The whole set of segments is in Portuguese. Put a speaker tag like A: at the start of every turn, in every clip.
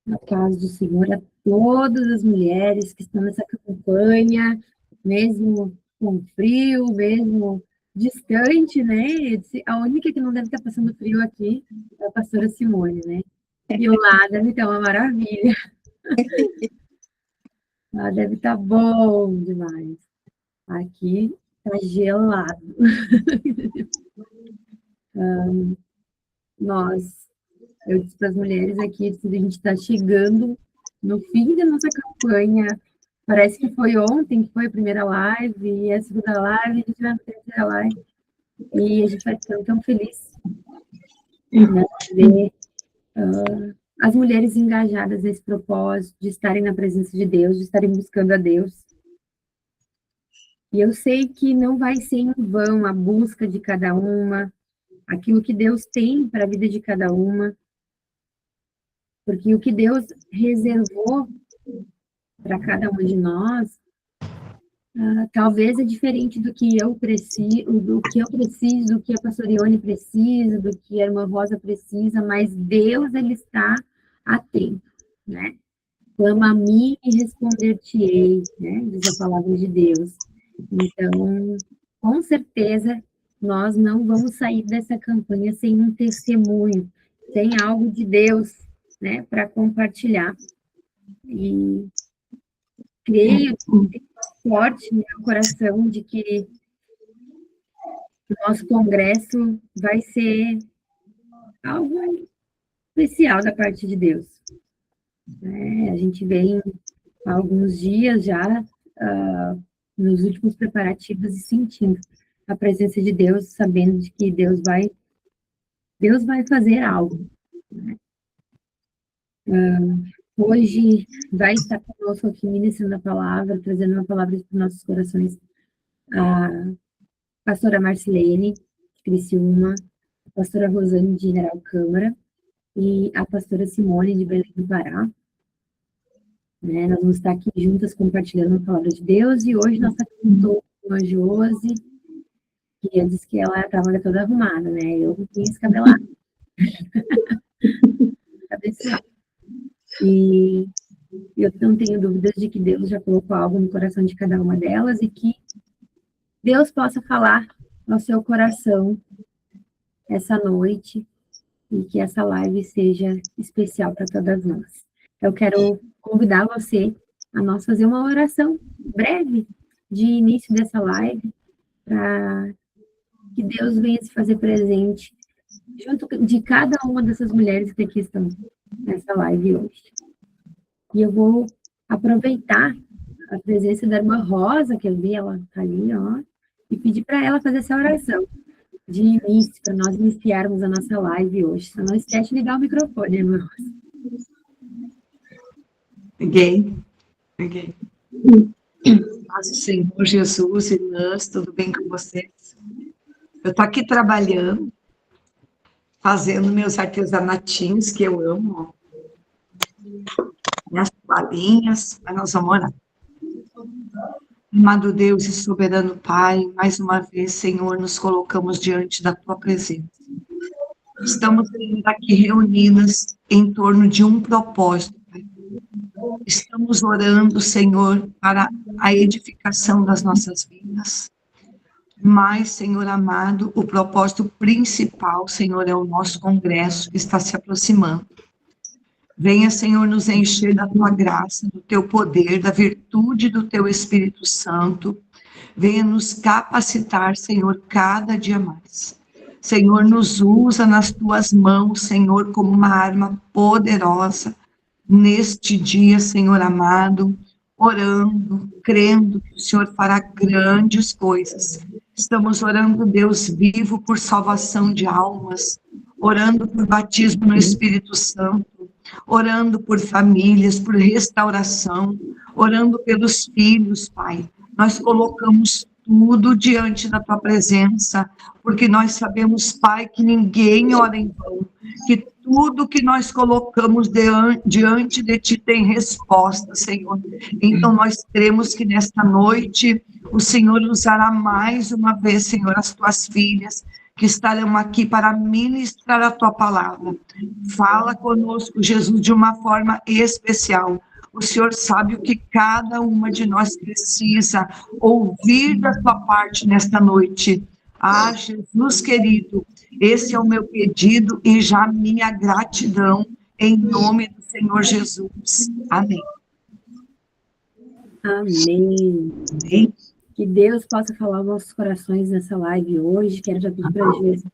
A: Na paz do Senhor a todas as mulheres que estão nessa campanha, mesmo com frio, mesmo distante, né? A única que não deve estar passando frio aqui é a pastora Simone, né? E lá deve estar uma maravilha. Lá deve estar bom demais. Aqui está gelado. Eu disse para as mulheres aqui, a gente está chegando no fim da nossa campanha. Parece que foi ontem que foi a primeira live, e a segunda live, a gente vai na terceira live. E a gente vai ficando tão feliz, né, ver as mulheres engajadas nesse propósito, de estarem na presença de Deus, de estarem buscando a Deus. E eu sei que não vai ser em vão a busca de cada uma, aquilo que Deus tem para a vida de cada uma, porque o que Deus reservou para cada uma de nós, talvez é diferente do que eu preciso, do que a pastora Ione precisa, do que a irmã Rosa precisa, mas Deus, ele está atento, né? Clama a mim e responder-te-ei, né? Diz a palavra de Deus. Então, com certeza, nós não vamos sair dessa campanha sem um testemunho, sem algo de Deus, né, para compartilhar. E creio, forte no meu coração de que o nosso congresso vai ser algo especial da parte de Deus. A gente vem há alguns dias já, nos últimos preparativos, e sentindo a presença de Deus, sabendo de que Deus vai fazer algo. Né? Hoje vai estar conosco aqui ministrando a palavra, trazendo uma palavra para os nossos corações, a pastora Marcilene, de Criciúma, a pastora Rosane, de General Câmara, e a pastora Simone, de Belém do Pará. Né, nós vamos estar aqui juntas compartilhando a palavra de Deus, e hoje nós estamos com a Josi, que eu disse que ela estava toda arrumada, né? Eu não tinha escabelado. E eu não tenho dúvidas de que Deus já colocou algo no coração de cada uma delas, e que Deus possa falar ao seu coração essa noite, e que essa live seja especial para todas nós. Eu quero convidar você a nós fazer uma oração breve de início dessa live, para que Deus venha se fazer presente junto de cada uma dessas mulheres que aqui estão nessa live hoje. E eu vou aproveitar a presença da irmã Rosa, que eu vi ela ali, ó, e pedir para ela fazer essa oração de início, para nós iniciarmos a nossa live hoje. Só não esquece de ligar o microfone, irmã Rosa.
B: Liguei. Paz do Senhor Jesus, irmãs, tudo bem com vocês? Eu estou aqui trabalhando, fazendo meus artesanatinhos, que eu amo, ó. Minhas balinhas, mas nós vamos orar. Amado Deus e soberano Pai, mais uma vez, Senhor, nos colocamos diante da Tua presença. Estamos aqui reunidas em torno de um propósito, Pai. Estamos orando, Senhor, para a edificação das nossas vidas. Mas, Senhor amado, o propósito principal, Senhor, é o nosso congresso que está se aproximando. Venha, Senhor, nos encher da Tua graça, do Teu poder, da virtude do Teu Espírito Santo. Venha nos capacitar, Senhor, cada dia mais. Senhor, nos usa nas Tuas mãos, Senhor, como uma arma poderosa. Neste dia, Senhor amado, orando, crendo que o Senhor fará grandes coisas. Estamos orando, Deus vivo, por salvação de almas, orando por batismo no Espírito Santo, orando por famílias, por restauração, orando pelos filhos, Pai. Nós colocamos tudo diante da Tua presença, porque nós sabemos, Pai, que ninguém ora em vão, que tudo que nós colocamos diante de Ti tem resposta, Senhor. Então, nós cremos que nesta noite o Senhor usará mais uma vez, Senhor, as Tuas filhas, que estarão aqui para ministrar a Tua palavra. Fala conosco, Jesus, de uma forma especial. O Senhor sabe o que cada uma de nós precisa ouvir da Tua parte nesta noite. Ah, Jesus querido, esse é o meu pedido e já minha gratidão, em nome do Senhor Jesus. Amém.
A: Amém.
B: Amém.
A: Que Deus possa falar aos nossos corações nessa live hoje. Quero já pedir para a Geiza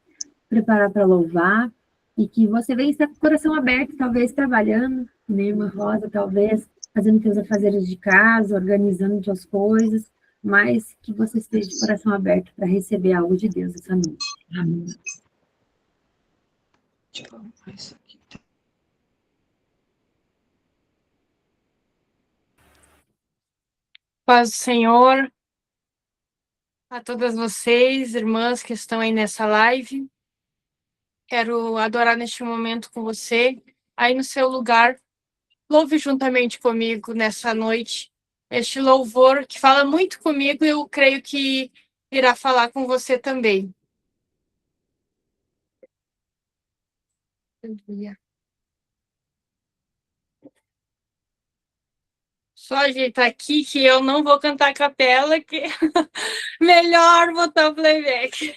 A: preparar para louvar. E que você venha estar com o coração aberto, talvez trabalhando, né, Irmã Rosa, talvez fazendo teus afazeres de casa, organizando suas coisas, mas que você esteja de coração aberto para receber algo de Deus essa noite.
B: Amém. Deixa eu arrumar isso aqui.
C: Paz do Senhor a todas vocês, irmãs que estão aí nessa live. Quero adorar neste momento com você, aí no seu lugar. Louve juntamente comigo nessa noite este louvor que fala muito comigo e eu creio que irá falar com você também. Só ajeitar aqui que eu não vou cantar a capela, que melhor botar o playback.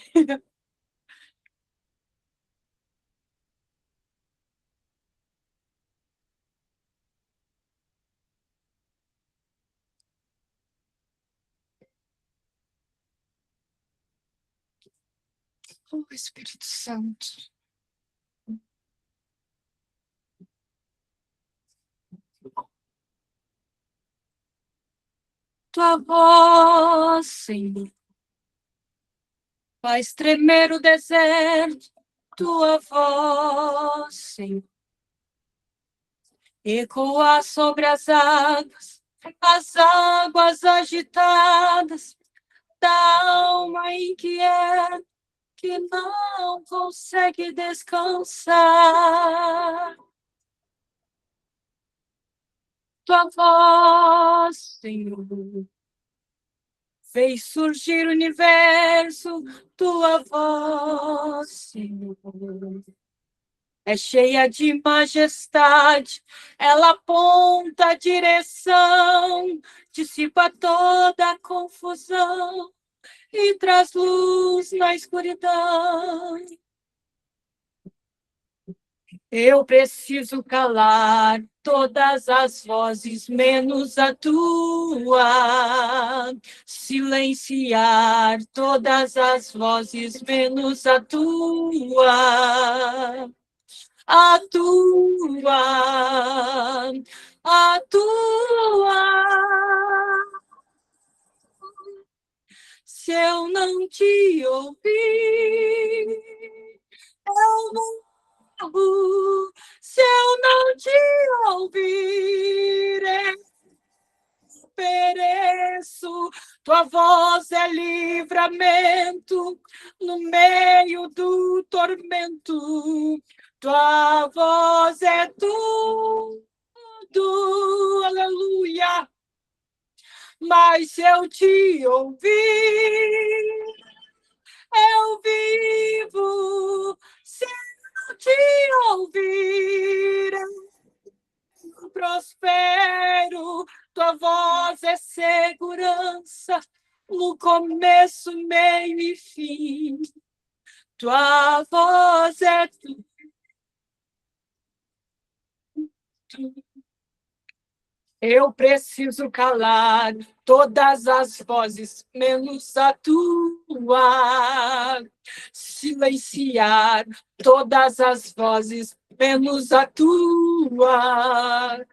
C: Oh, Espírito Santo. Tua voz, Senhor, faz tremer o deserto. Tua voz, Senhor, ecoa sobre as águas agitadas da alma inquieta que não consegue descansar. Tua voz, Senhor, fez surgir o universo. Tua voz, Senhor, é cheia de majestade, ela aponta a direção, dissipa toda a confusão e traz luz na escuridão. Eu preciso calar todas as vozes, menos a tua. Silenciar todas as vozes, menos a tua. A tua. A tua. Se eu não te ouvir, eu não. Se eu não te ouvir, eu pereço. Tua voz é livramento no meio do tormento. Tua voz é tudo, aleluia. Mas se eu te ouvir, eu vivo. Se eu te ouvir, eu prospero. Tua voz é segurança no começo, meio e fim. Tua voz é tudo. Eu preciso calar todas as vozes, menos a tua. Silenciar todas as vozes, menos a tua.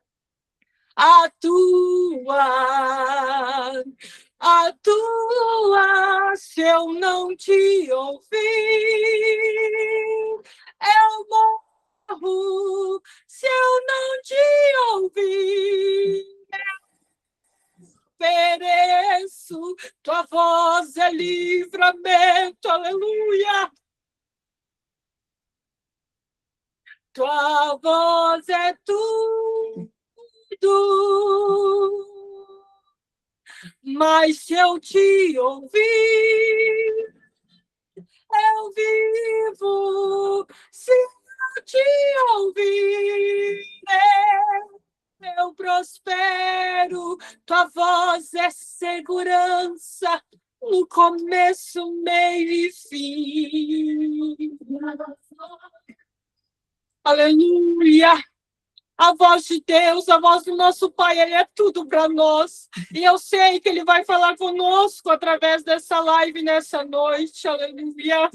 C: A tua. A tua. Se eu não te ouvir, eu morro. Se eu não te ouvir, pereço. Tua voz é livramento, aleluia. tua voz é tudo. Mas se eu te ouvir, eu vivo. Se eu te ouvir, eu prospero. Tua voz é segurança no começo, meio e fim. Aleluia! A voz de Deus, a voz do nosso Pai, Ele é tudo para nós. E eu sei que Ele vai falar conosco através dessa live nessa noite. Aleluia!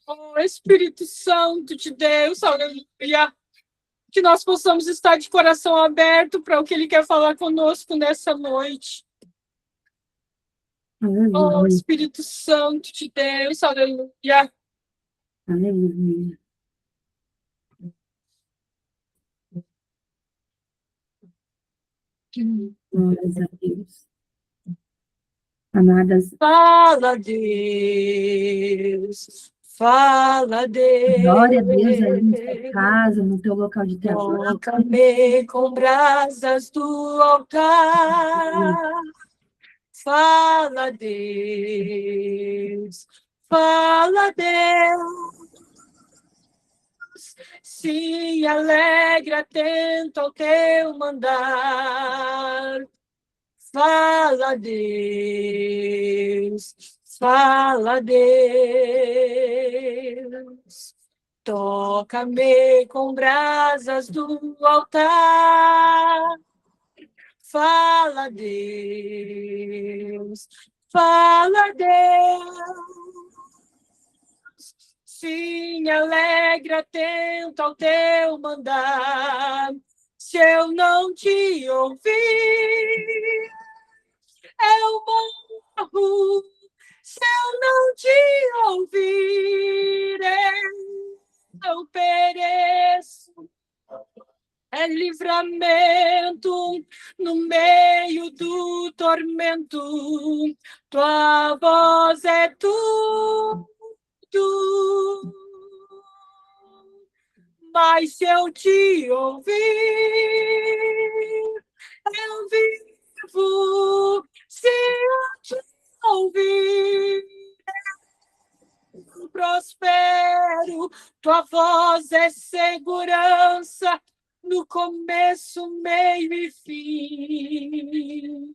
C: Oh, Espírito Santo de Deus, aleluia! Que nós possamos estar de coração aberto para o que Ele quer falar conosco nessa noite. Oh,
A: Aleluia.
C: Espírito Santo de Deus, aleluia!
A: Aleluia. Glórias a Deus. Amadas,
C: Fala, Deus. Fala, Deus.
A: glória a Deus aí na sua casa, no teu local de trabalho.
C: Toca-me com brasas do altar. Fala, Deus. Fala, Deus. Se alegra, atento ao teu mandar. Fala, Deus. Fala, Deus. Toca-me com brasas do altar. Fala, Deus. Fala, Deus. Sim, alegra, atento ao teu mandar. Se eu não te ouvir, eu morro. Se eu não te ouvir, eu pereço. É livramento no meio do tormento. Tua voz é tudo. Mas se eu te ouvir, eu vivo. Se eu te ouvir, eu prospero. Tua voz é segurança no começo, meio e fim.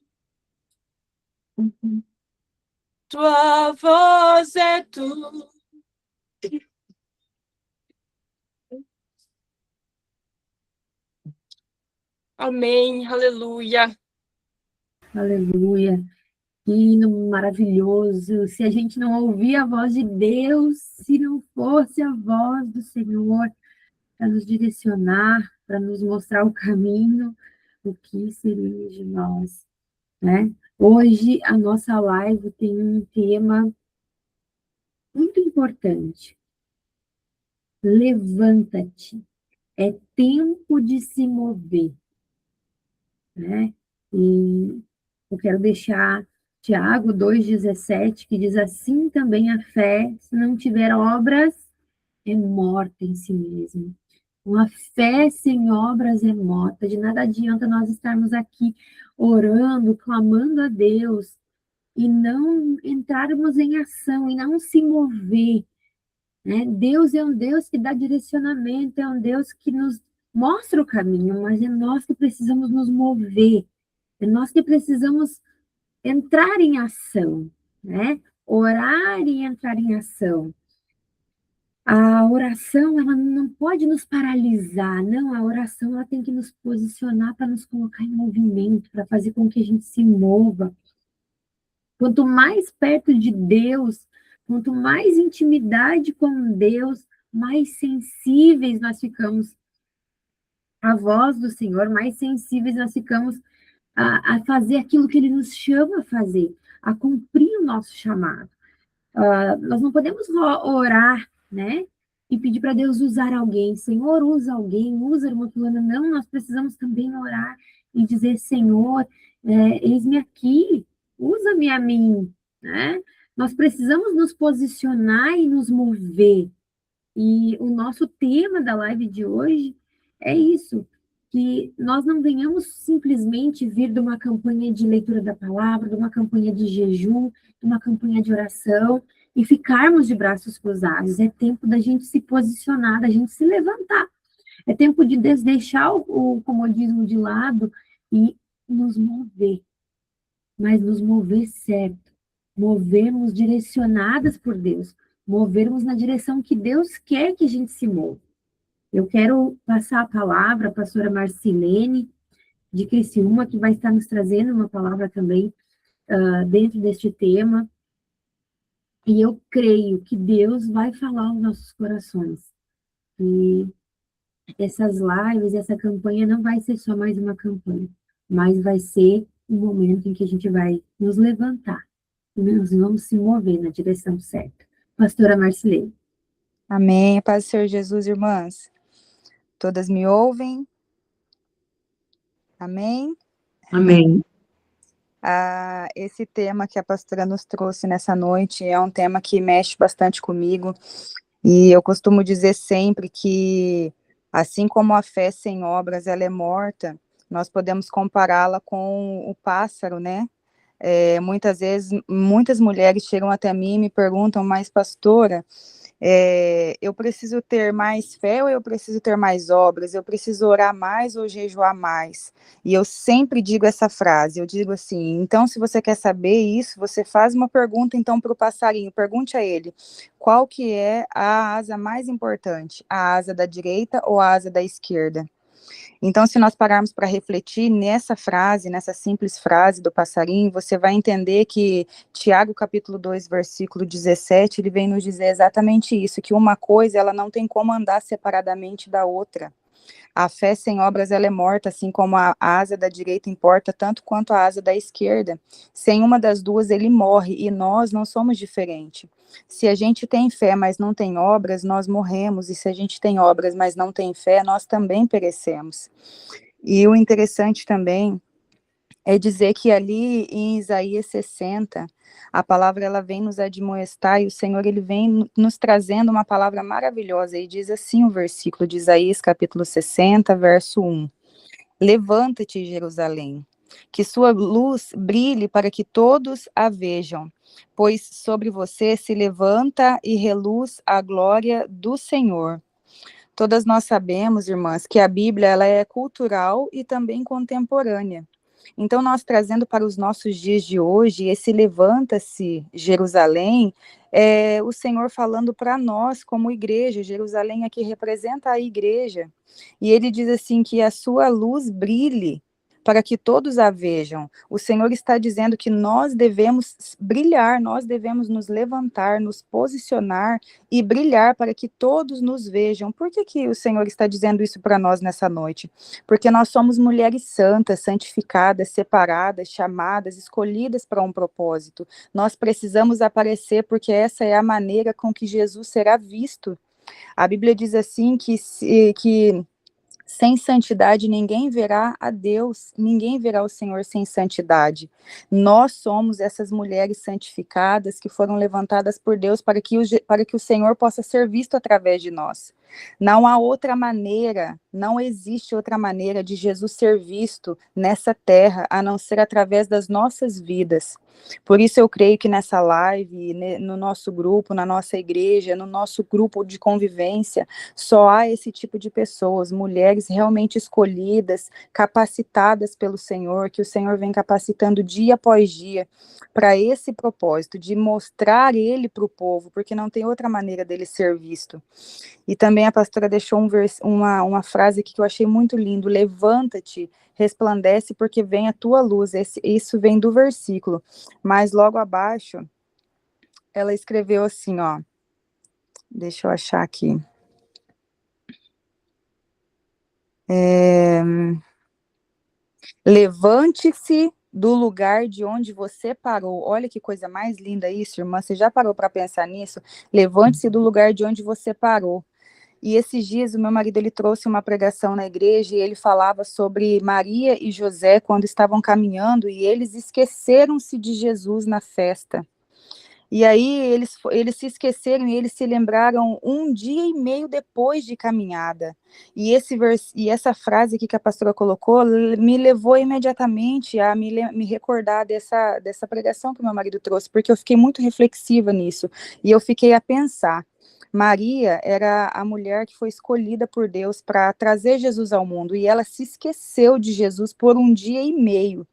C: Tua voz é tudo. Amém, aleluia.
A: Aleluia. Que hino maravilhoso. Se a gente não ouvir a voz de Deus, se não fosse a voz do Senhor para nos direcionar, para nos mostrar o caminho, o que seria de nós, né? Hoje a nossa live tem um tema muito importante. Levanta-te. É tempo de se mover, né? E eu quero deixar Tiago 2,17, que diz assim também a fé, se não tiver obras, é morta em si mesma. Uma fé sem obras é morta. De nada adianta nós estarmos aqui orando, clamando a Deus e não entrarmos em ação e não se mover, né? Deus é um Deus que dá direcionamento, é um Deus que nos mostra o caminho, mas é nós que precisamos nos mover, é nós que precisamos entrar em ação, né? Orar e entrar em ação. A oração, ela não pode nos paralisar, não, a oração ela tem que nos posicionar para nos colocar em movimento, para fazer com que a gente se mova. Quanto mais perto de Deus, quanto mais intimidade com Deus, mais sensíveis nós ficamos à voz do Senhor, mais sensíveis nós ficamos a fazer aquilo que Ele nos chama a fazer, a cumprir o nosso chamado. Nós não podemos orar, né? E pedir para Deus usar alguém. Senhor, usa alguém, usa a irmã fulana. Não, nós precisamos também orar e dizer, Senhor, eis-me aqui, usa-me a mim, né? Nós precisamos nos posicionar e nos mover. E o nosso tema da live de hoje é isso, que nós não venhamos simplesmente vir de uma campanha de leitura da palavra, de uma campanha de jejum, de uma campanha de oração e ficarmos de braços cruzados. É tempo da gente se posicionar, da gente se levantar. É tempo de deixar o comodismo de lado e nos mover, mas nos mover certo, movermos direcionadas por Deus, movermos na direção que Deus quer que a gente se mova. Eu quero passar a palavra à pastora Marcilene, de Criciúma, que vai estar nos trazendo uma palavra também dentro deste tema, e eu creio que Deus vai falar aos nossos corações, e essas lives, essa campanha não vai ser só mais uma campanha, mas vai ser um momento em que a gente vai nos levantar, nós vamos se mover na direção certa. Pastora Marcilene.
D: Amém. Paz do Senhor Jesus, irmãs. Todas me ouvem? Amém?
B: Amém.
D: Esse tema que a pastora nos trouxe nessa noite é um tema que mexe bastante comigo, e eu costumo dizer sempre que, assim como a fé sem obras ela é morta, nós podemos compará-la com o pássaro, né? Muitas vezes, muitas mulheres chegam até mim e me perguntam, mas pastora, eu preciso ter mais fé ou eu preciso ter mais obras? Eu preciso orar mais ou jejuar mais? E eu sempre digo essa frase, eu digo assim, então se você quer saber isso, você faz uma pergunta então para o passarinho, pergunte a ele, qual que é a asa mais importante? A asa da direita ou a asa da esquerda? Então, se nós pararmos para refletir nessa frase, nessa simples frase do passarinho, você vai entender que Tiago, capítulo 2, versículo 17, ele vem nos dizer exatamente isso, que uma coisa, ela não tem como andar separadamente da outra. A fé sem obras, ela é morta, assim como a asa da direita importa tanto quanto a asa da esquerda. Sem uma das duas, ele morre, e nós não somos diferentes. Se a gente tem fé, mas não tem obras, nós morremos, e se a gente tem obras, mas não tem fé, nós também perecemos. E o interessante também é dizer que ali em Isaías 60, a palavra ela vem nos admoestar e o Senhor ele vem nos trazendo uma palavra maravilhosa e diz assim o versículo de Isaías capítulo 60, verso 1. Levanta-te, Jerusalém, que sua luz brilhe para que todos a vejam, pois sobre você se levanta e reluz a glória do Senhor. Todas nós sabemos, irmãs, que a Bíblia ela é cultural e também contemporânea. Então, nós trazendo para os nossos dias de hoje, esse levanta-se Jerusalém, o Senhor falando para nós como igreja, Jerusalém aqui representa a igreja, e ele diz assim que a sua luz brilhe para que todos a vejam. O Senhor está dizendo que nós devemos brilhar, nós devemos nos levantar, nos posicionar e brilhar para que todos nos vejam. Por que o Senhor está dizendo isso para nós nessa noite? Porque nós somos mulheres santas, santificadas, separadas, chamadas, escolhidas para um propósito. Nós precisamos aparecer porque essa é a maneira com que Jesus será visto. A Bíblia diz assim que sem santidade ninguém verá a Deus, ninguém verá o Senhor sem santidade. Nós somos essas mulheres santificadas que foram levantadas por Deus para que o Senhor possa ser visto através de nós. Não há outra maneira, não existe outra maneira de Jesus ser visto nessa terra, a não ser através das nossas vidas. Por isso eu creio que nessa live, no nosso grupo, na nossa igreja, no nosso grupo de convivência, só há esse tipo de pessoas, mulheres realmente escolhidas, capacitadas pelo Senhor, que o Senhor vem capacitando dia após dia para esse propósito, de mostrar Ele para o povo, porque não tem outra maneira dele ser visto. E também a pastora deixou uma frase aqui que eu achei muito lindo, levanta-te, resplandece porque vem a tua luz, isso vem do versículo, mas logo abaixo, ela escreveu assim, ó, deixa eu achar aqui, levante-se do lugar de onde você parou. Olha que coisa mais linda isso, irmã. Você já parou para pensar nisso? Levante-se do lugar de onde você parou. E esses dias o meu marido ele trouxe uma pregação na igreja e ele falava sobre Maria e José quando estavam caminhando e eles esqueceram-se de Jesus na festa. E aí eles se esqueceram e eles se lembraram 1 dia e meio depois de caminhada. E essa frase aqui que a pastora colocou me levou imediatamente a me recordar dessa pregação que meu marido trouxe, porque eu fiquei muito reflexiva nisso. E eu fiquei a pensar. Maria era a mulher que foi escolhida por Deus para trazer Jesus ao mundo, e ela se esqueceu de Jesus por 1 dia e meio.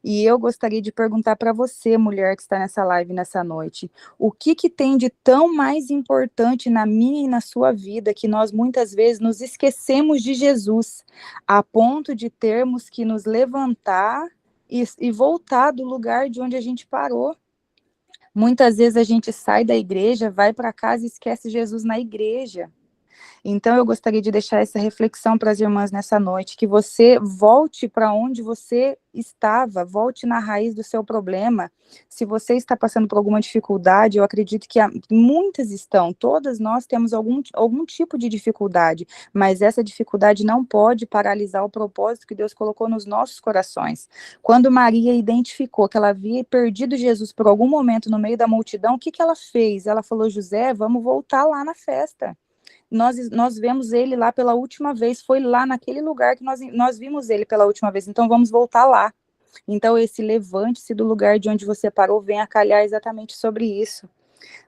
D: E eu gostaria de perguntar para você, mulher que está nessa live nessa noite, o que tem de tão mais importante na minha e na sua vida que nós muitas vezes nos esquecemos de Jesus, a ponto de termos que nos levantar e voltar do lugar de onde a gente parou? Muitas vezes a gente sai da igreja, vai para casa e esquece Jesus na igreja. Então, eu gostaria de deixar essa reflexão para as irmãs nessa noite, que você volte para onde você estava, volte na raiz do seu problema. Se você está passando por alguma dificuldade, eu acredito que muitas estão, todas nós temos algum tipo de dificuldade, mas essa dificuldade não pode paralisar o propósito que Deus colocou nos nossos corações. Quando Maria identificou que ela havia perdido Jesus por algum momento no meio da multidão, o que ela fez? Ela falou: José, vamos voltar lá na festa. Nós vemos ele lá pela última vez, foi lá naquele lugar que nós vimos ele pela última vez, então vamos voltar lá. Então, esse levante-se do lugar de onde você parou vem a calhar exatamente sobre isso.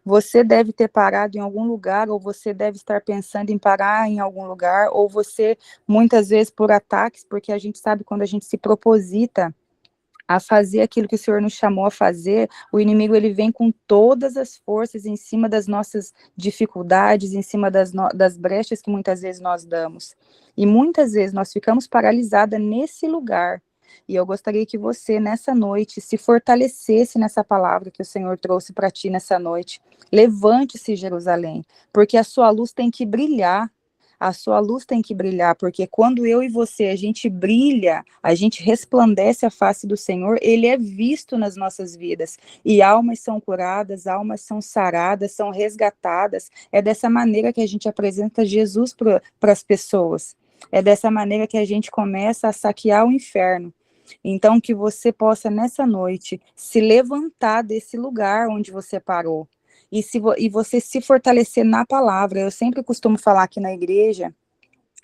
D: Você deve ter parado em algum lugar, ou você deve estar pensando em parar em algum lugar, ou você, muitas vezes, por ataques, porque a gente sabe quando a gente se proposita a fazer aquilo que o Senhor nos chamou a fazer, o inimigo ele vem com todas as forças em cima das nossas dificuldades, em cima das brechas que muitas vezes nós damos. E muitas vezes nós ficamos paralisadas nesse lugar. E eu gostaria que você, nessa noite, se fortalecesse nessa palavra que o Senhor trouxe para ti nessa noite. Levante-se, Jerusalém, porque a sua luz tem que brilhar. A sua luz tem que brilhar, porque quando eu e você, a gente brilha, a gente resplandece a face do Senhor, ele é visto nas nossas vidas, e almas são curadas, almas são saradas, são resgatadas. É dessa maneira que a gente apresenta Jesus para as pessoas, é dessa maneira que a gente começa a saquear o inferno. Então, que você possa, nessa noite, se levantar desse lugar onde você parou, e você se fortalecer na palavra. Eu sempre costumo falar aqui na igreja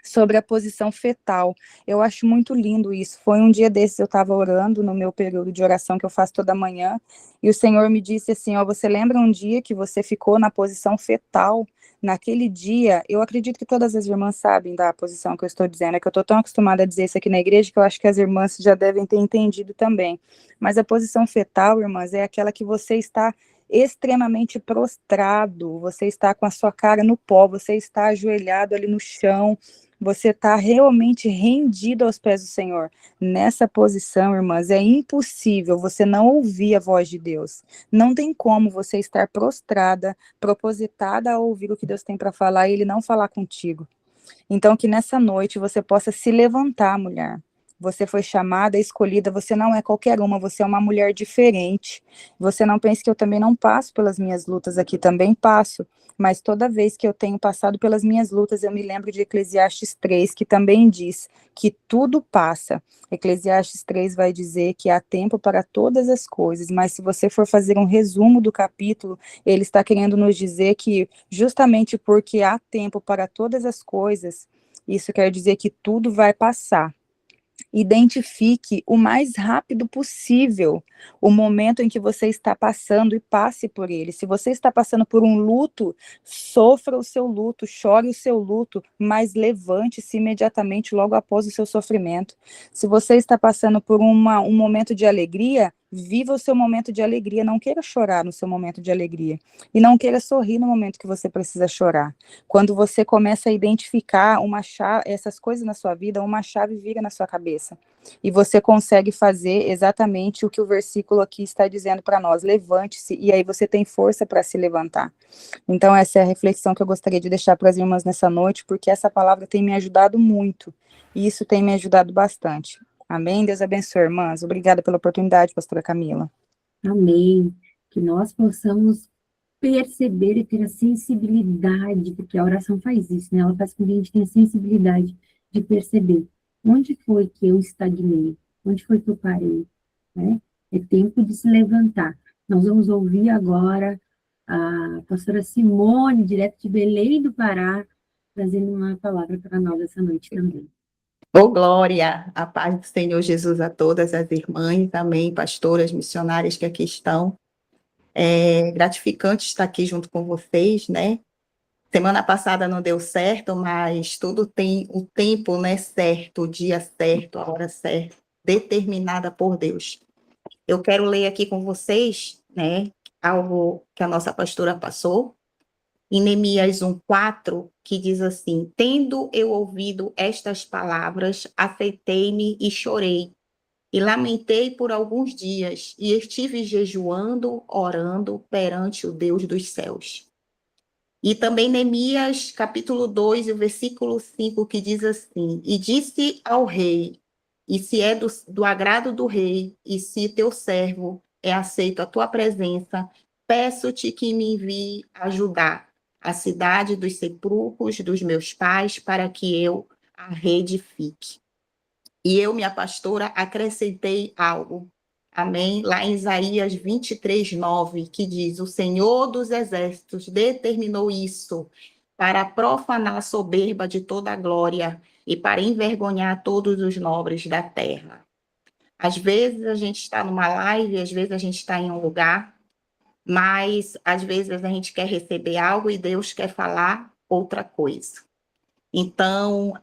D: sobre a posição fetal. Eu acho muito lindo isso. Foi um dia desses, eu estava orando no meu período de oração que eu faço toda manhã, e o Senhor me disse assim: ó, você lembra um dia que você ficou na posição fetal? Naquele dia, eu acredito que todas as irmãs sabem da posição que eu estou dizendo, é que eu estou tão acostumada a dizer isso aqui na igreja que eu acho que as irmãs já devem ter entendido também. Mas a posição fetal, irmãs, é aquela que você está extremamente prostrado, você está com a sua cara no pó, você está ajoelhado ali no chão, você está realmente rendido aos pés do Senhor. Nessa posição, irmãs, é impossível você não ouvir a voz de Deus. Não tem como você estar prostrada, propositada a ouvir o que Deus tem para falar e ele não falar contigo. Então, que nessa noite você possa se levantar, mulher. Você foi chamada, escolhida, você não é qualquer uma, você é uma mulher diferente. Você não pense que eu também não passo pelas minhas lutas aqui, também passo. Mas toda vez que eu tenho passado pelas minhas lutas, eu me lembro de Eclesiastes 3, que também diz que tudo passa. Eclesiastes 3 vai dizer que há tempo para todas as coisas, mas se você for fazer um resumo do capítulo, ele está querendo nos dizer que justamente porque há tempo para todas as coisas, isso quer dizer que tudo vai passar. Identifique o mais rápido possível o momento em que você está passando e passe por ele. Se você está passando por um luto, sofra o seu luto, chore o seu luto, mas levante-se imediatamente logo após o seu sofrimento. Se você está passando por um momento de alegria, viva o seu momento de alegria, não queira chorar no seu momento de alegria, e não queira sorrir no momento que você precisa chorar. Quando você começa a identificar essas coisas na sua vida, uma chave vira na sua cabeça, e você consegue fazer exatamente o que o versículo aqui está dizendo para nós: levante-se, e aí você tem força para se levantar. Então essa é a reflexão que eu gostaria de deixar para as irmãs nessa noite, porque essa palavra tem me ajudado muito, e isso tem me ajudado bastante. Amém? Deus abençoe, irmãs. Obrigada pela oportunidade, pastora Camila.
A: Amém. Que nós possamos perceber e ter a sensibilidade, porque a oração faz isso, né? Ela faz com que a gente tenha sensibilidade de perceber onde foi que eu estagnei, onde foi que eu parei, né? É tempo de se levantar. Nós vamos ouvir agora a pastora Simone, direto de Belém do Pará, trazendo uma palavra para nós essa noite também.
E: Ô, glória, a paz do Senhor Jesus a todas as irmãs, amém, pastoras, missionárias que aqui estão. É gratificante estar aqui junto com vocês, né? Semana passada não deu certo, mas tudo tem o tempo, né, certo, o dia certo, a hora certa, determinada por Deus. Eu quero ler aqui com vocês, né, algo que a nossa pastora passou, em Neemias 1:4, que diz assim: tendo eu ouvido estas palavras, afetei-me e chorei, e lamentei por alguns dias, e estive jejuando, orando perante o Deus dos céus. E também Neemias, capítulo 2, e o versículo 5, que diz assim: e disse ao rei, e se é do agrado do rei, e se teu servo é aceito a tua presença, peço-te que me envie ajudar a cidade dos sepulcros dos meus pais, para que eu a reedifique. E eu, minha pastora, acrescentei algo. Amém? Lá em Isaías 23:9, que diz: o Senhor dos exércitos determinou isso para profanar a soberba de toda a glória e para envergonhar todos os nobres da terra. Às vezes a gente está numa live, às vezes a gente está em um lugar, mas às vezes a gente quer receber algo e Deus quer falar outra coisa. Então,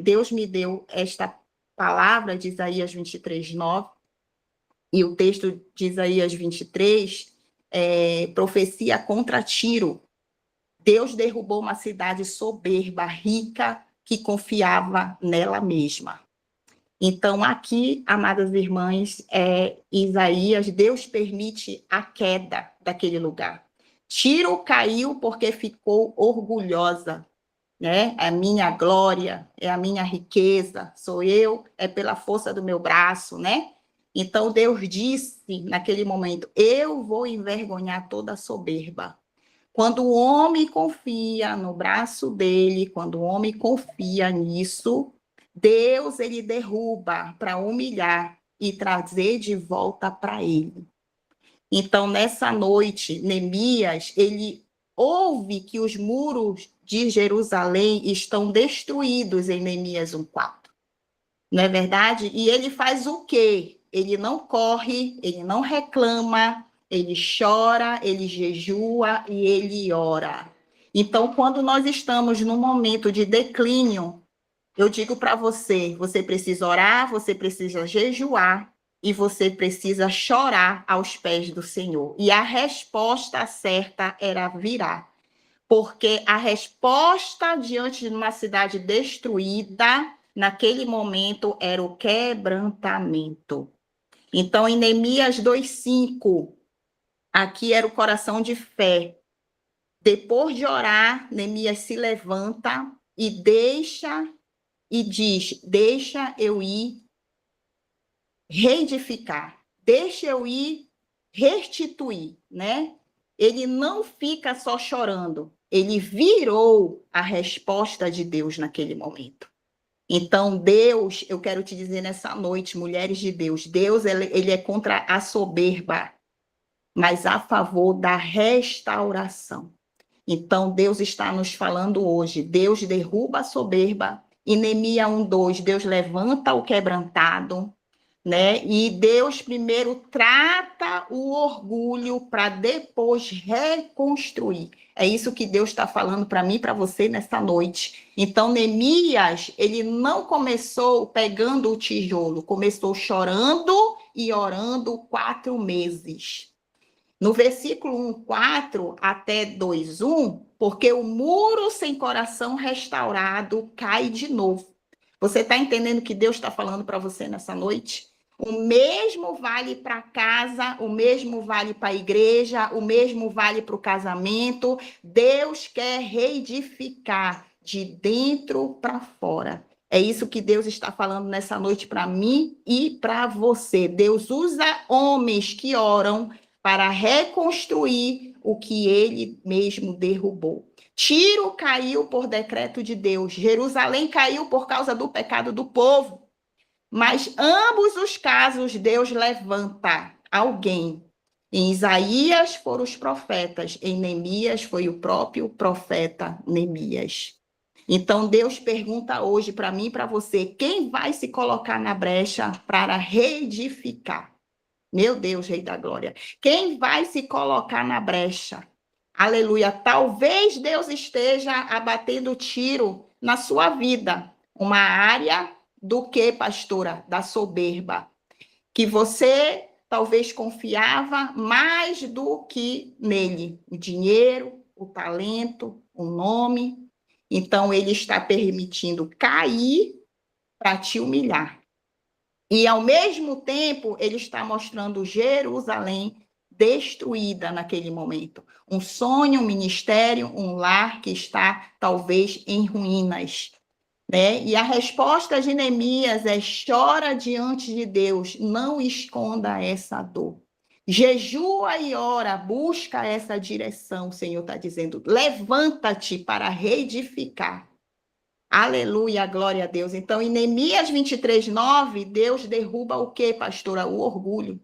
E: Deus me deu esta palavra de Isaías 23:9, e o texto de Isaías 23, profecia contra Tiro. Deus derrubou uma cidade soberba, rica, que confiava nela mesma. Então, aqui, amadas irmãs, Isaías, Deus permite a queda daquele lugar. Tiro caiu porque ficou orgulhosa, né? A minha glória, é a minha riqueza, sou eu, é pela força do meu braço, né? Então, Deus disse naquele momento: eu vou envergonhar toda a soberba. Quando o homem confia no braço dele, quando o homem confia nisso, Deus, ele derruba para humilhar e trazer de volta para ele. Então, nessa noite, Neemias, ele ouve que os muros de Jerusalém estão destruídos em Neemias 1:4. Não é verdade? E ele faz o quê? Ele não corre, ele não reclama, ele chora, ele jejua e ele ora. Então, quando nós estamos num momento de declínio, eu digo para você, você precisa orar, você precisa jejuar e você precisa chorar aos pés do Senhor. E a resposta certa era virá. Porque a resposta diante de uma cidade destruída, naquele momento, era o quebrantamento. Então, em Neemias 2:5, aqui era o coração de fé. Depois de orar, Neemias se levanta e diz: deixa eu ir reedificar, deixa eu ir restituir, né? Ele não fica só chorando, ele virou a resposta de Deus naquele momento. Então, Deus, eu quero te dizer nessa noite, mulheres de Deus, Deus, ele é contra a soberba, mas a favor da restauração. Então, Deus está nos falando hoje, Deus derruba a soberba. Em Neemias 1:2, Deus levanta o quebrantado, né? E Deus primeiro trata o orgulho para depois reconstruir. É isso que Deus está falando para mim e para você nessa noite. Então, Neemias, ele não começou pegando o tijolo, começou chorando e orando 4 meses. No versículo 1:4 até 2:1, porque o muro sem coração restaurado cai de novo. Você está entendendo o que Deus está falando para você nessa noite? O mesmo vale para casa, o mesmo vale para a igreja, o mesmo vale para o casamento. Deus quer reedificar de dentro para fora. É isso que Deus está falando nessa noite para mim e para você. Deus usa homens que oram para reconstruir o que ele mesmo derrubou. Tiro caiu por decreto de Deus, Jerusalém caiu por causa do pecado do povo, mas ambos os casos Deus levanta alguém Em Isaías foram os profetas, em Neemias foi o próprio profeta Neemias. Então, Deus pergunta hoje para mim e para você, quem vai se colocar na brecha para reedificar? Meu Deus, Rei da Glória. Quem vai se colocar na brecha? Aleluia. Talvez Deus esteja abatendo tiro na sua vida. Uma área do que, pastora? Da soberba. Que você talvez confiava mais do que nele. O dinheiro, o talento, o nome. Então, ele está permitindo cair para te humilhar. E, ao mesmo tempo, ele está mostrando Jerusalém destruída naquele momento. Um sonho, um ministério, um lar que está, talvez, em ruínas. Né? E a resposta de Neemias é: chora diante de Deus, não esconda essa dor. Jejua e ora, busca essa direção, o Senhor está dizendo. Levanta-te para reedificar. Aleluia, glória a Deus. Então, em Neemias 23:9, Deus derruba o quê, pastora? O orgulho.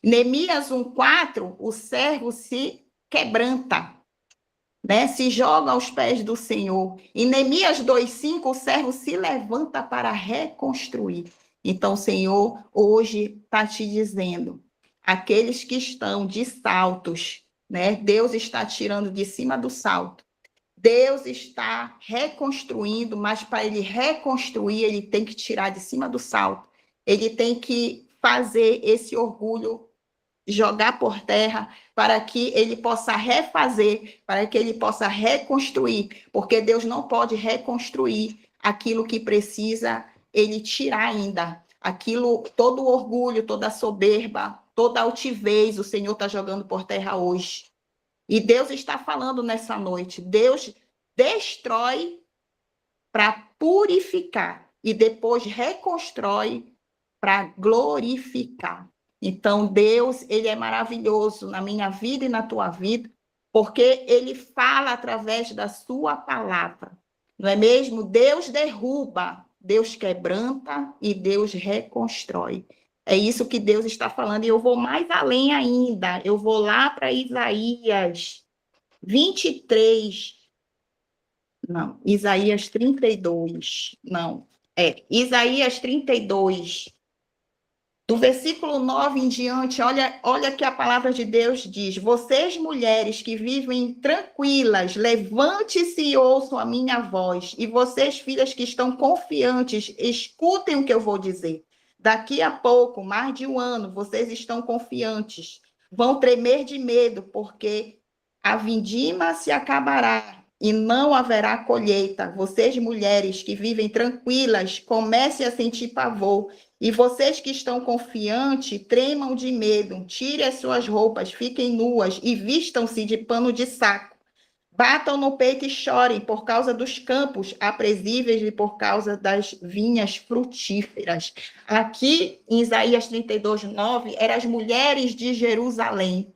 E: Neemias 1:4, o servo se quebranta, né? Se joga aos pés do Senhor. Em Neemias 2:5, o servo se levanta para reconstruir. Então, o Senhor hoje está te dizendo, aqueles que estão de saltos, né? Deus está tirando de cima do salto. Deus está reconstruindo, mas para ele reconstruir, ele tem que tirar de cima do salto. Ele tem que fazer esse orgulho jogar por terra para que ele possa refazer, para que ele possa reconstruir, porque Deus não pode reconstruir aquilo que precisa ele tirar ainda. Aquilo, todo o orgulho, toda a soberba, toda a altivez, o Senhor está jogando por terra hoje. E Deus está falando nessa noite. Deus destrói para purificar e depois reconstrói para glorificar. Então, Deus, ele é maravilhoso na minha vida e na tua vida, porque ele fala através da sua palavra. Não é mesmo? Deus derruba, Deus quebranta e Deus reconstrói. É isso que Deus está falando. E eu vou mais além ainda. Eu vou lá para Isaías 23. Não, Isaías 32. Não, Isaías 32. Do versículo 9 em diante, olha que a palavra de Deus diz: vocês, mulheres que vivem tranquilas, levante-se e ouçam a minha voz. E vocês, filhas que estão confiantes, escutem o que eu vou dizer. Daqui a pouco, mais de um ano, vocês estão confiantes, vão tremer de medo, porque a vindima se acabará e não haverá colheita. Vocês, mulheres que vivem tranquilas, comecem a sentir pavor. E vocês que estão confiantes, tremam de medo, tirem as suas roupas, fiquem nuas e vistam-se de pano de saco. Batam no peito e chorem por causa dos campos aprazíveis e por causa das vinhas frutíferas. Aqui, em Isaías 32:9, eram as mulheres de Jerusalém.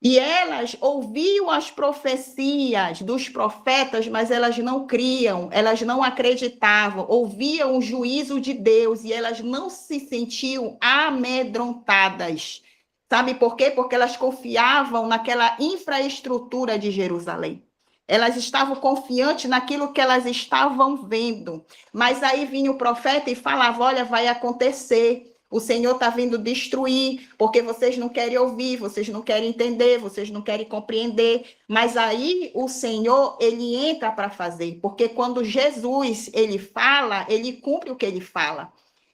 E: E elas ouviam as profecias dos profetas, mas elas não criam, elas não acreditavam, ouviam o juízo de Deus e elas não se sentiam amedrontadas. Sabe por quê? Porque elas confiavam naquela infraestrutura de Jerusalém. Elas estavam confiantes naquilo que elas estavam vendo. Mas aí vinha o profeta e falava: olha, vai acontecer. O Senhor está vindo destruir, porque vocês não querem ouvir, vocês não querem entender, vocês não querem compreender. Mas aí o Senhor, ele entra para fazer, porque quando Jesus, ele fala, ele cumpre o que ele fala.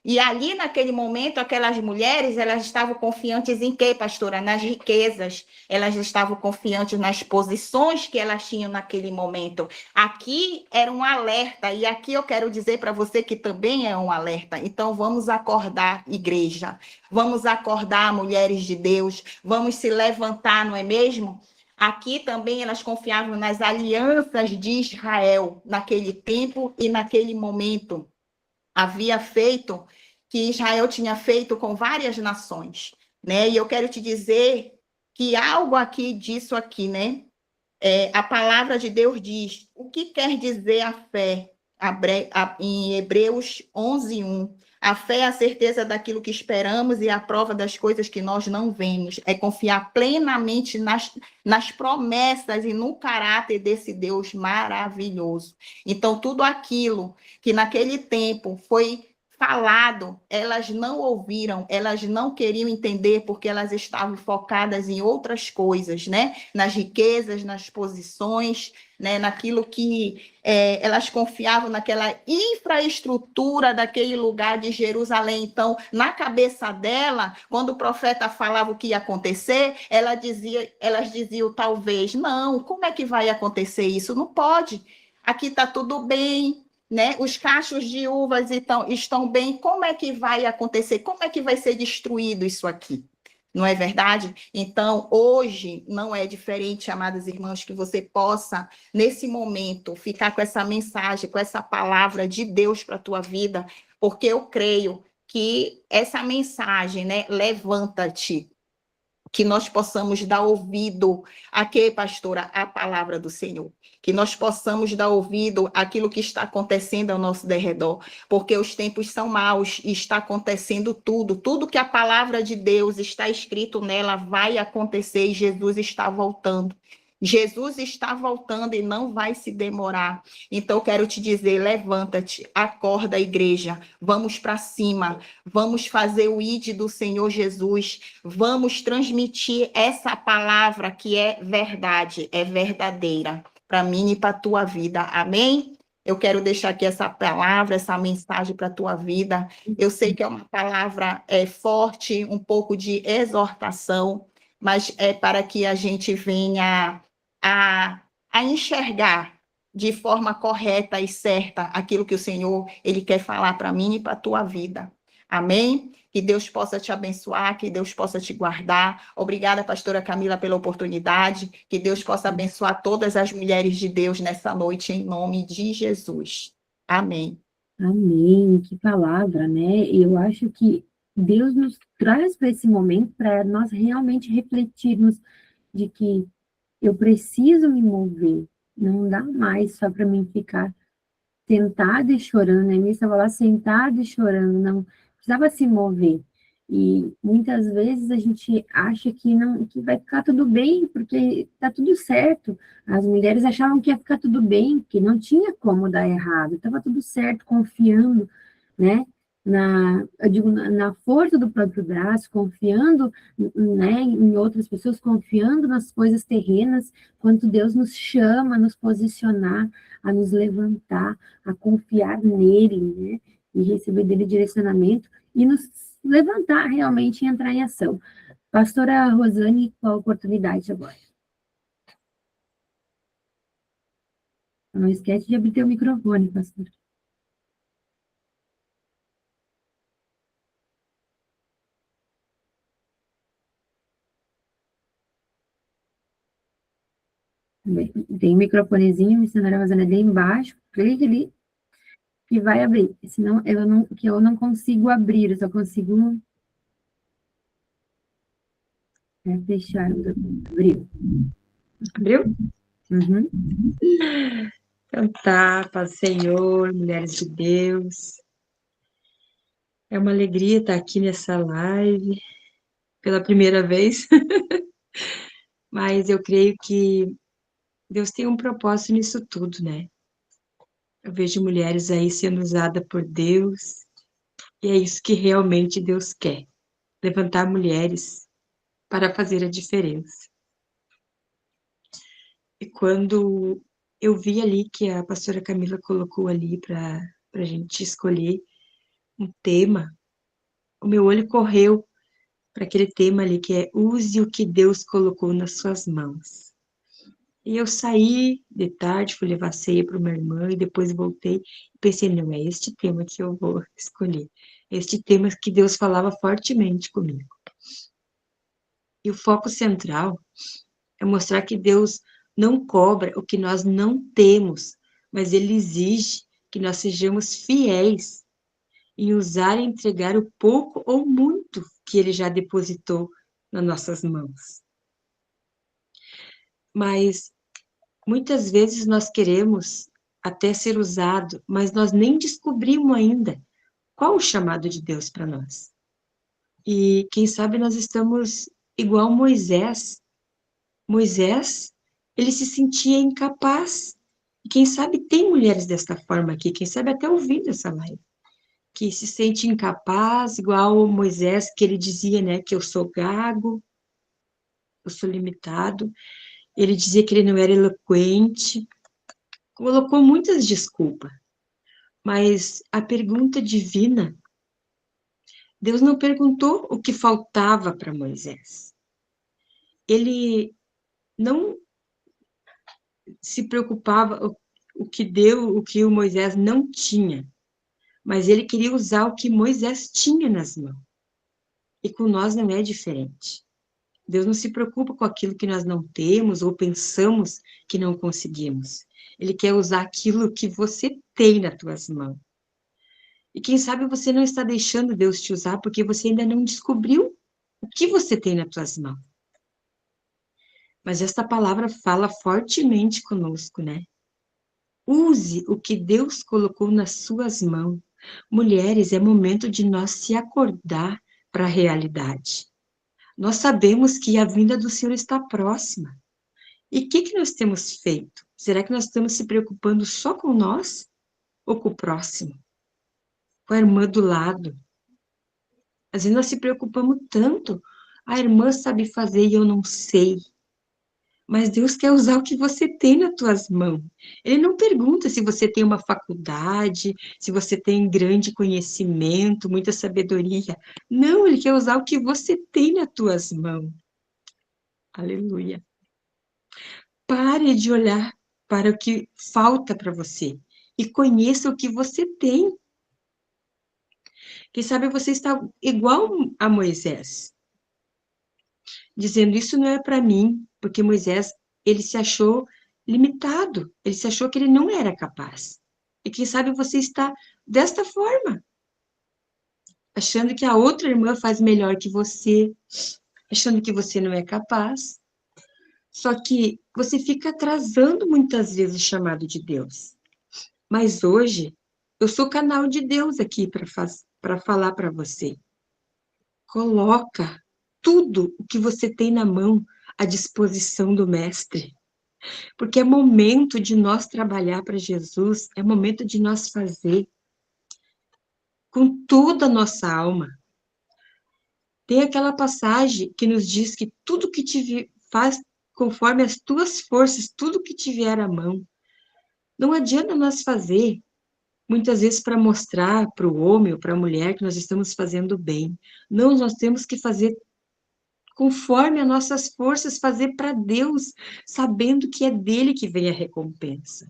E: E ali, naquele momento, aquelas mulheres, elas estavam confiantes em quê, pastora? Nas riquezas. Elas estavam confiantes nas posições que elas tinham naquele momento. Aqui era um alerta, e aqui eu quero dizer para você que também é um alerta. Então, vamos acordar, igreja. Vamos acordar, mulheres de Deus. Vamos se levantar, não é mesmo? Aqui também elas confiavam nas alianças de Israel, naquele tempo e naquele momento. Havia feito, que Israel tinha feito com várias nações, né? E eu quero te dizer que algo aqui disso aqui, né? A palavra de Deus diz, o que quer dizer a fé? Em Hebreus 11:1, A fé é a certeza daquilo que esperamos e a prova das coisas que nós não vemos. É confiar plenamente nas promessas e no caráter desse Deus maravilhoso. Então, tudo aquilo que naquele tempo foi falado, elas não ouviram, elas não queriam entender porque elas estavam focadas em outras coisas, né? Nas riquezas, nas posições, né? Naquilo que elas confiavam naquela infraestrutura daquele lugar de Jerusalém. Então, na cabeça dela, quando o profeta falava o que ia acontecer, elas diziam talvez, não, como é que vai acontecer isso? Não pode. Aqui está tudo bem, né? Os cachos de uvas estão bem, como é que vai acontecer? Como é que vai ser destruído isso aqui? Não é verdade? Então, hoje não é diferente, amadas irmãs, que você possa, nesse momento, ficar com essa mensagem, com essa palavra de Deus para a tua vida, porque eu creio que essa mensagem, né, levanta-te, que nós possamos dar ouvido a quê, pastora? A palavra do Senhor. Que nós possamos dar ouvido àquilo que está acontecendo ao nosso derredor, porque os tempos são maus e está acontecendo tudo que a palavra de Deus está escrito nela vai acontecer e Jesus está voltando. Jesus está voltando e não vai se demorar. Então, quero te dizer, levanta-te, acorda, igreja, vamos para cima, vamos fazer o ID do Senhor Jesus, vamos transmitir essa palavra que é verdade, é verdadeira, para mim e para a tua vida, amém? Eu quero deixar aqui essa palavra, essa mensagem para a tua vida. Eu sei que é uma palavra forte, um pouco de exortação, mas é para que a gente venha a enxergar de forma correta e certa aquilo que o Senhor ele quer falar para mim e para a tua vida. Amém? Que Deus possa te abençoar, que Deus possa te guardar. Obrigada, pastora Camila, pela oportunidade. Que Deus possa abençoar todas as mulheres de Deus nessa noite, em nome de Jesus. Amém.
A: Amém, que palavra, né? Eu acho que Deus nos traz para esse momento para nós realmente refletirmos de que eu preciso me mover, não dá mais só para mim ficar sentada e chorando, né? A estava lá sentada e chorando, não precisava se mover. E muitas vezes a gente acha que não, que vai ficar tudo bem, porque está tudo certo. As mulheres achavam que ia ficar tudo bem, que não tinha como dar errado, estava tudo certo, confiando, né? Eu digo, na força do próprio braço, confiando, né, em outras pessoas, confiando nas coisas terrenas, quanto Deus nos chama a nos posicionar, a nos levantar, a confiar nele, né, e receber dele direcionamento, e nos levantar realmente e entrar em ação. Pastora Rosane, qual a oportunidade agora? Não esquece de abrir teu microfone, pastora. Tem um microfonezinho, missionária Rosane, ali embaixo, clique ali, que vai abrir. Senão, eu não consigo abrir, eu só consigo fechar. Abriu.
F: Abriu?
A: Uhum.
F: Então tá, paz Senhor, mulheres de Deus. É uma alegria estar aqui nessa live pela primeira vez, mas eu creio que Deus tem um propósito nisso tudo, né? Eu vejo mulheres aí sendo usadas por Deus, e é isso que realmente Deus quer, levantar mulheres para fazer a diferença. E quando eu vi ali que a pastora Camila colocou ali para a gente escolher um tema, o meu olho correu para aquele tema ali que é use o que Deus colocou nas suas mãos. E eu saí de tarde, fui levar ceia para uma irmã e depois voltei e pensei, não, é este tema que eu vou escolher. Este tema que Deus falava fortemente comigo. E o foco central é mostrar que Deus não cobra o que nós não temos, mas Ele exige que nós sejamos fiéis em usar e entregar o pouco ou muito que Ele já depositou nas nossas mãos. Mas muitas vezes nós queremos até ser usado, mas nós nem descobrimos ainda qual o chamado de Deus para nós? E quem sabe nós estamos igual Moisés. Moisés, ele se sentia incapaz. E quem sabe tem mulheres desta forma aqui, quem sabe até ouvindo essa live, que se sente incapaz, igual Moisés, que ele dizia, né, que eu sou gago, eu sou limitado. Ele dizia que ele não era eloquente, colocou muitas desculpas. Mas a pergunta divina, Deus não perguntou o que faltava para Moisés. Ele não se preocupava o que o Moisés não tinha, mas ele queria usar o que Moisés tinha nas mãos. E com nós não é diferente. Deus não se preocupa com aquilo que nós não temos ou pensamos que não conseguimos. Ele quer usar aquilo que você tem nas tuas mãos. E quem sabe você não está deixando Deus te usar porque você ainda não descobriu o que você tem nas tuas mãos. Mas esta palavra fala fortemente conosco, né? Use o que Deus colocou nas suas mãos. Mulheres, é momento de nós se acordar para a realidade. Nós sabemos que a vinda do Senhor está próxima. E o que nós temos feito? Será que nós estamos se preocupando só com nós ou com o próximo? Com a irmã do lado? Às vezes nós se preocupamos tanto. A irmã sabe fazer e eu não sei. Mas Deus quer usar o que você tem nas tuas mãos. Ele não pergunta se você tem uma faculdade, se você tem grande conhecimento, muita sabedoria. Não, Ele quer usar o que você tem nas tuas mãos. Aleluia. Pare de olhar para o que falta para você e conheça o que você tem. Quem sabe você está igual a Moisés, dizendo, isso não é para mim, porque Moisés, ele se achou limitado, ele se achou que ele não era capaz. E quem sabe você está desta forma, achando que a outra irmã faz melhor que você, achando que você não é capaz. Só que você fica atrasando muitas vezes o chamado de Deus. Mas hoje, eu sou canal de Deus aqui para falar para você. Coloca tudo o que você tem na mão à disposição do Mestre. Porque é momento de nós trabalhar para Jesus, é momento de nós fazer com toda a nossa alma. Tem aquela passagem que nos diz que tudo que te faz conforme as tuas forças, tudo que tiver à mão. Não adianta nós fazer, muitas vezes para mostrar para o homem ou para a mulher que nós estamos fazendo bem. Não, nós temos que fazer conforme as nossas forças, fazer para Deus, sabendo que é dele que vem a recompensa.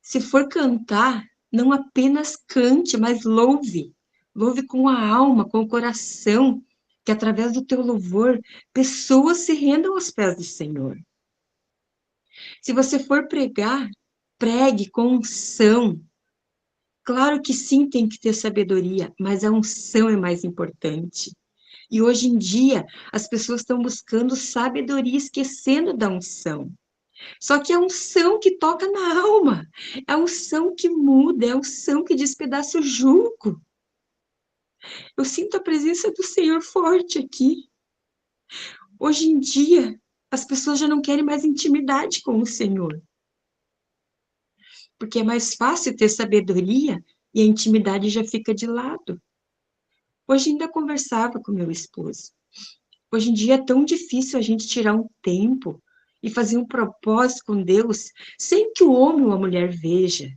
F: Se for cantar, não apenas cante, mas louve. Louve com a alma, com o coração, que através do teu louvor, pessoas se rendam aos pés do Senhor. Se você for pregar, pregue com unção. Claro que sim, tem que ter sabedoria, mas a unção é mais importante. E hoje em dia, as pessoas estão buscando sabedoria, esquecendo da unção. Só que é a unção que toca na alma, é a unção que muda, é a unção que despedaça o jugo. Eu sinto a presença do Senhor forte aqui. Hoje em dia, as pessoas já não querem mais intimidade com o Senhor. Porque é mais fácil ter sabedoria e a intimidade já fica de lado. Hoje ainda conversava com meu esposo. Hoje em dia é tão difícil a gente tirar um tempo e fazer um propósito com Deus sem que o homem ou a mulher veja.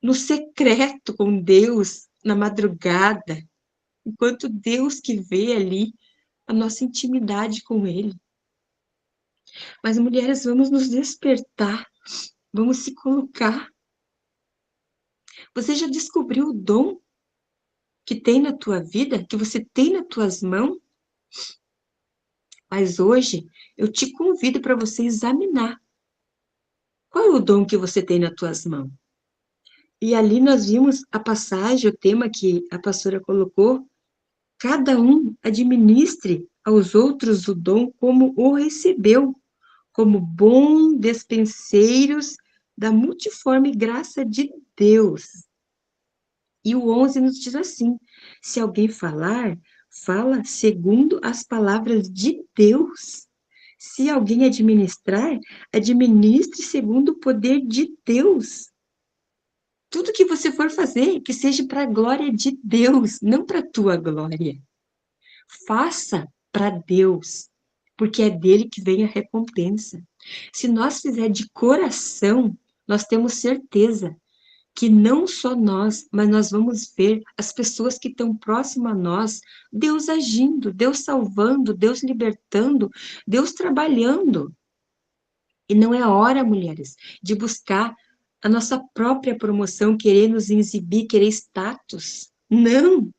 F: No secreto com Deus, na madrugada, enquanto Deus que vê ali a nossa intimidade com Ele. Mas, mulheres, vamos nos despertar, vamos se colocar. Você já descobriu o dom que tem na tua vida, que você tem nas tuas mãos? Mas hoje eu te convido para você examinar. Qual é o dom que você tem nas tuas mãos? E ali nós vimos a passagem, o tema que a pastora colocou. Cada um administre aos outros o dom como o recebeu, como bons despenseiros da multiforme graça de Deus. E o 11 nos diz assim: se alguém falar, fala segundo as palavras de Deus. Se alguém administrar, administre segundo o poder de Deus. Tudo que você for fazer, que seja para a glória de Deus, não para a tua glória. Faça para Deus, porque é dele que vem a recompensa. Se nós fizer de coração, nós temos certeza que não só nós, mas nós vamos ver as pessoas que estão próximas a nós, Deus agindo, Deus salvando, Deus libertando, Deus trabalhando. E não é hora, mulheres, de buscar a nossa própria promoção, querer nos exibir, querer status. Não!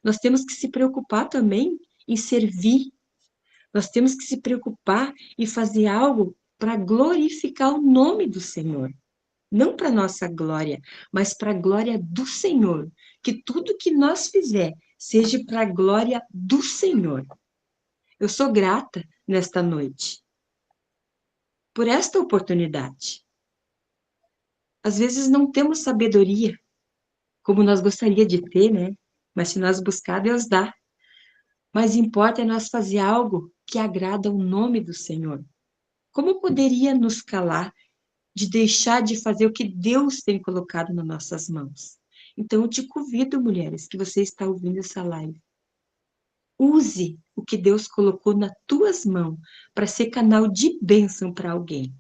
F: Nós temos que se preocupar também em servir. Nós temos que se preocupar em fazer algo para glorificar o nome do Senhor. Não para nossa glória, mas para a glória do Senhor. Que tudo que nós fizer seja para a glória do Senhor. Eu sou grata nesta noite por esta oportunidade. Às vezes não temos sabedoria, como nós gostaríamos de ter, né? Mas se nós buscar, Deus dá. Mas importa é nós fazer algo que agrada o nome do Senhor. Como poderia nos calar de deixar de fazer o que Deus tem colocado nas nossas mãos? Então, eu te convido, mulheres, que você está ouvindo essa live. Use o que Deus colocou nas tuas mãos para ser canal de bênção para alguém.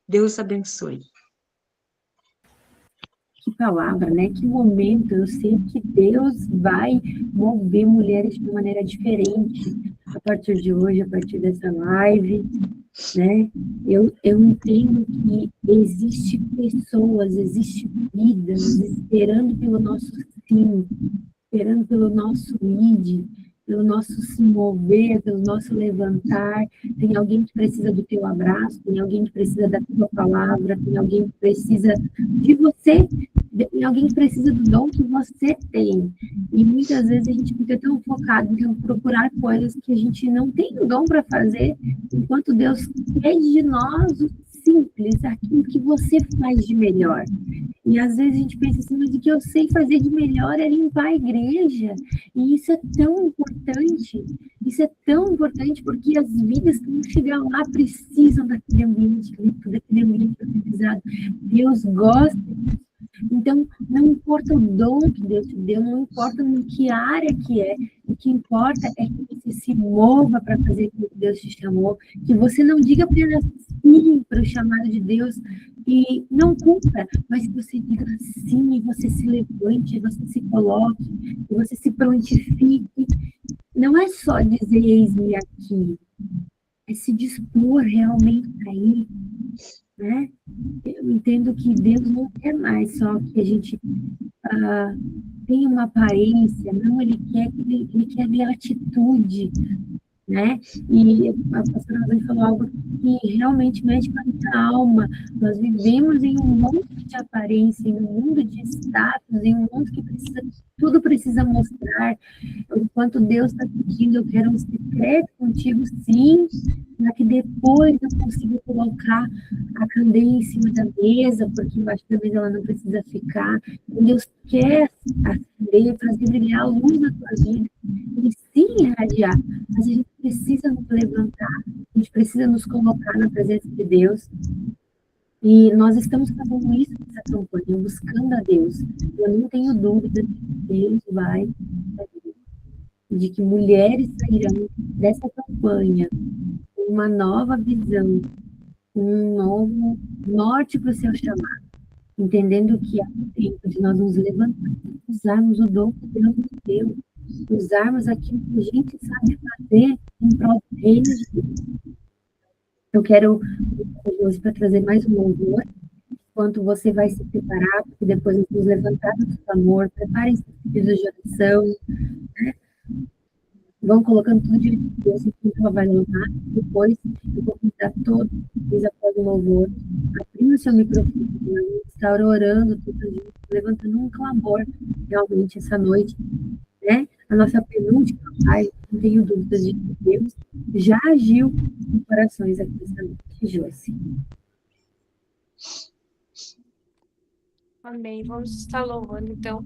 F: Deus abençoe.
A: Que palavra, né? Que momento. Eu sei que Deus vai mover mulheres de uma maneira diferente a partir de hoje, a partir dessa live, né? Eu entendo que existe pessoas, existe vidas esperando pelo nosso sim, esperando pelo nosso id, pelo nosso se mover, pelo nosso levantar. Tem alguém que precisa do teu abraço, tem alguém que precisa da tua palavra, tem alguém que precisa de você, tem alguém que precisa do dom que você tem. E muitas vezes a gente fica tão focado em procurar coisas que a gente não tem o dom para fazer, enquanto Deus pede de nós o simples, aquilo que você faz de melhor. E às vezes a gente pensa assim, mas o que eu sei fazer de melhor é limpar a igreja. E isso é tão importante porque as vidas que vão chegar lá precisam daquele ambiente limpo, daquele ambiente organizado. Deus gosta disso. Então, não importa o dom que Deus te deu, não importa em que área que é, o que importa é que você se mova para fazer aquilo que Deus te chamou, que você não diga apenas sim para o chamado de Deus e não cumpra, mas que você diga sim, e você se levante, você se coloque, e você se prontifique. Não é só dizer eis-me aqui, é se dispor realmente a ir, né? Eu entendo que Deus não quer mais só que a gente tenha uma aparência, não, Ele quer ver atitude, né? E a pastora Rosane falou algo que realmente mexe com a minha alma. Nós vivemos em um mundo de aparência, em um mundo de status, em um mundo que tudo precisa mostrar. Enquanto Deus está pedindo, eu quero um secreto contigo, sim, para que depois eu consiga colocar a candeia em cima da mesa, porque embaixo da mesa ela não precisa ficar. E Deus quer acender, fazer brilhar a luz na tua vida, e sim irradiar, mas a gente precisa nos levantar, a gente precisa nos colocar na presença de Deus. E nós estamos fazendo isso nessa campanha, buscando a Deus. Eu não tenho dúvida de que Deus vai fazer, de que mulheres sairão dessa campanha com uma nova visão, com um novo norte para o seu chamado, entendendo que é o tempo de nós nos levantar, usarmos o dom que Deus nos deu, usarmos aquilo que a gente sabe fazer em prol do reino de Deus. Eu quero hoje para trazer mais um louvor, enquanto você vai se preparar, porque depois nós vamos levantar do amor, preparem seus pedidos de oração, né? Vão colocando tudo diante de Deus, enquanto ela vai louvar. Depois eu vou convidar todos vocês após o louvor, abrindo o seu microfone, estar orando, levantando um clamor realmente essa noite, né? A nossa penúltima live, não tenho dúvidas de que Deus já agiu em corações aqui nessa noite, Josi.
C: Amém. Vamos estar louvando, então,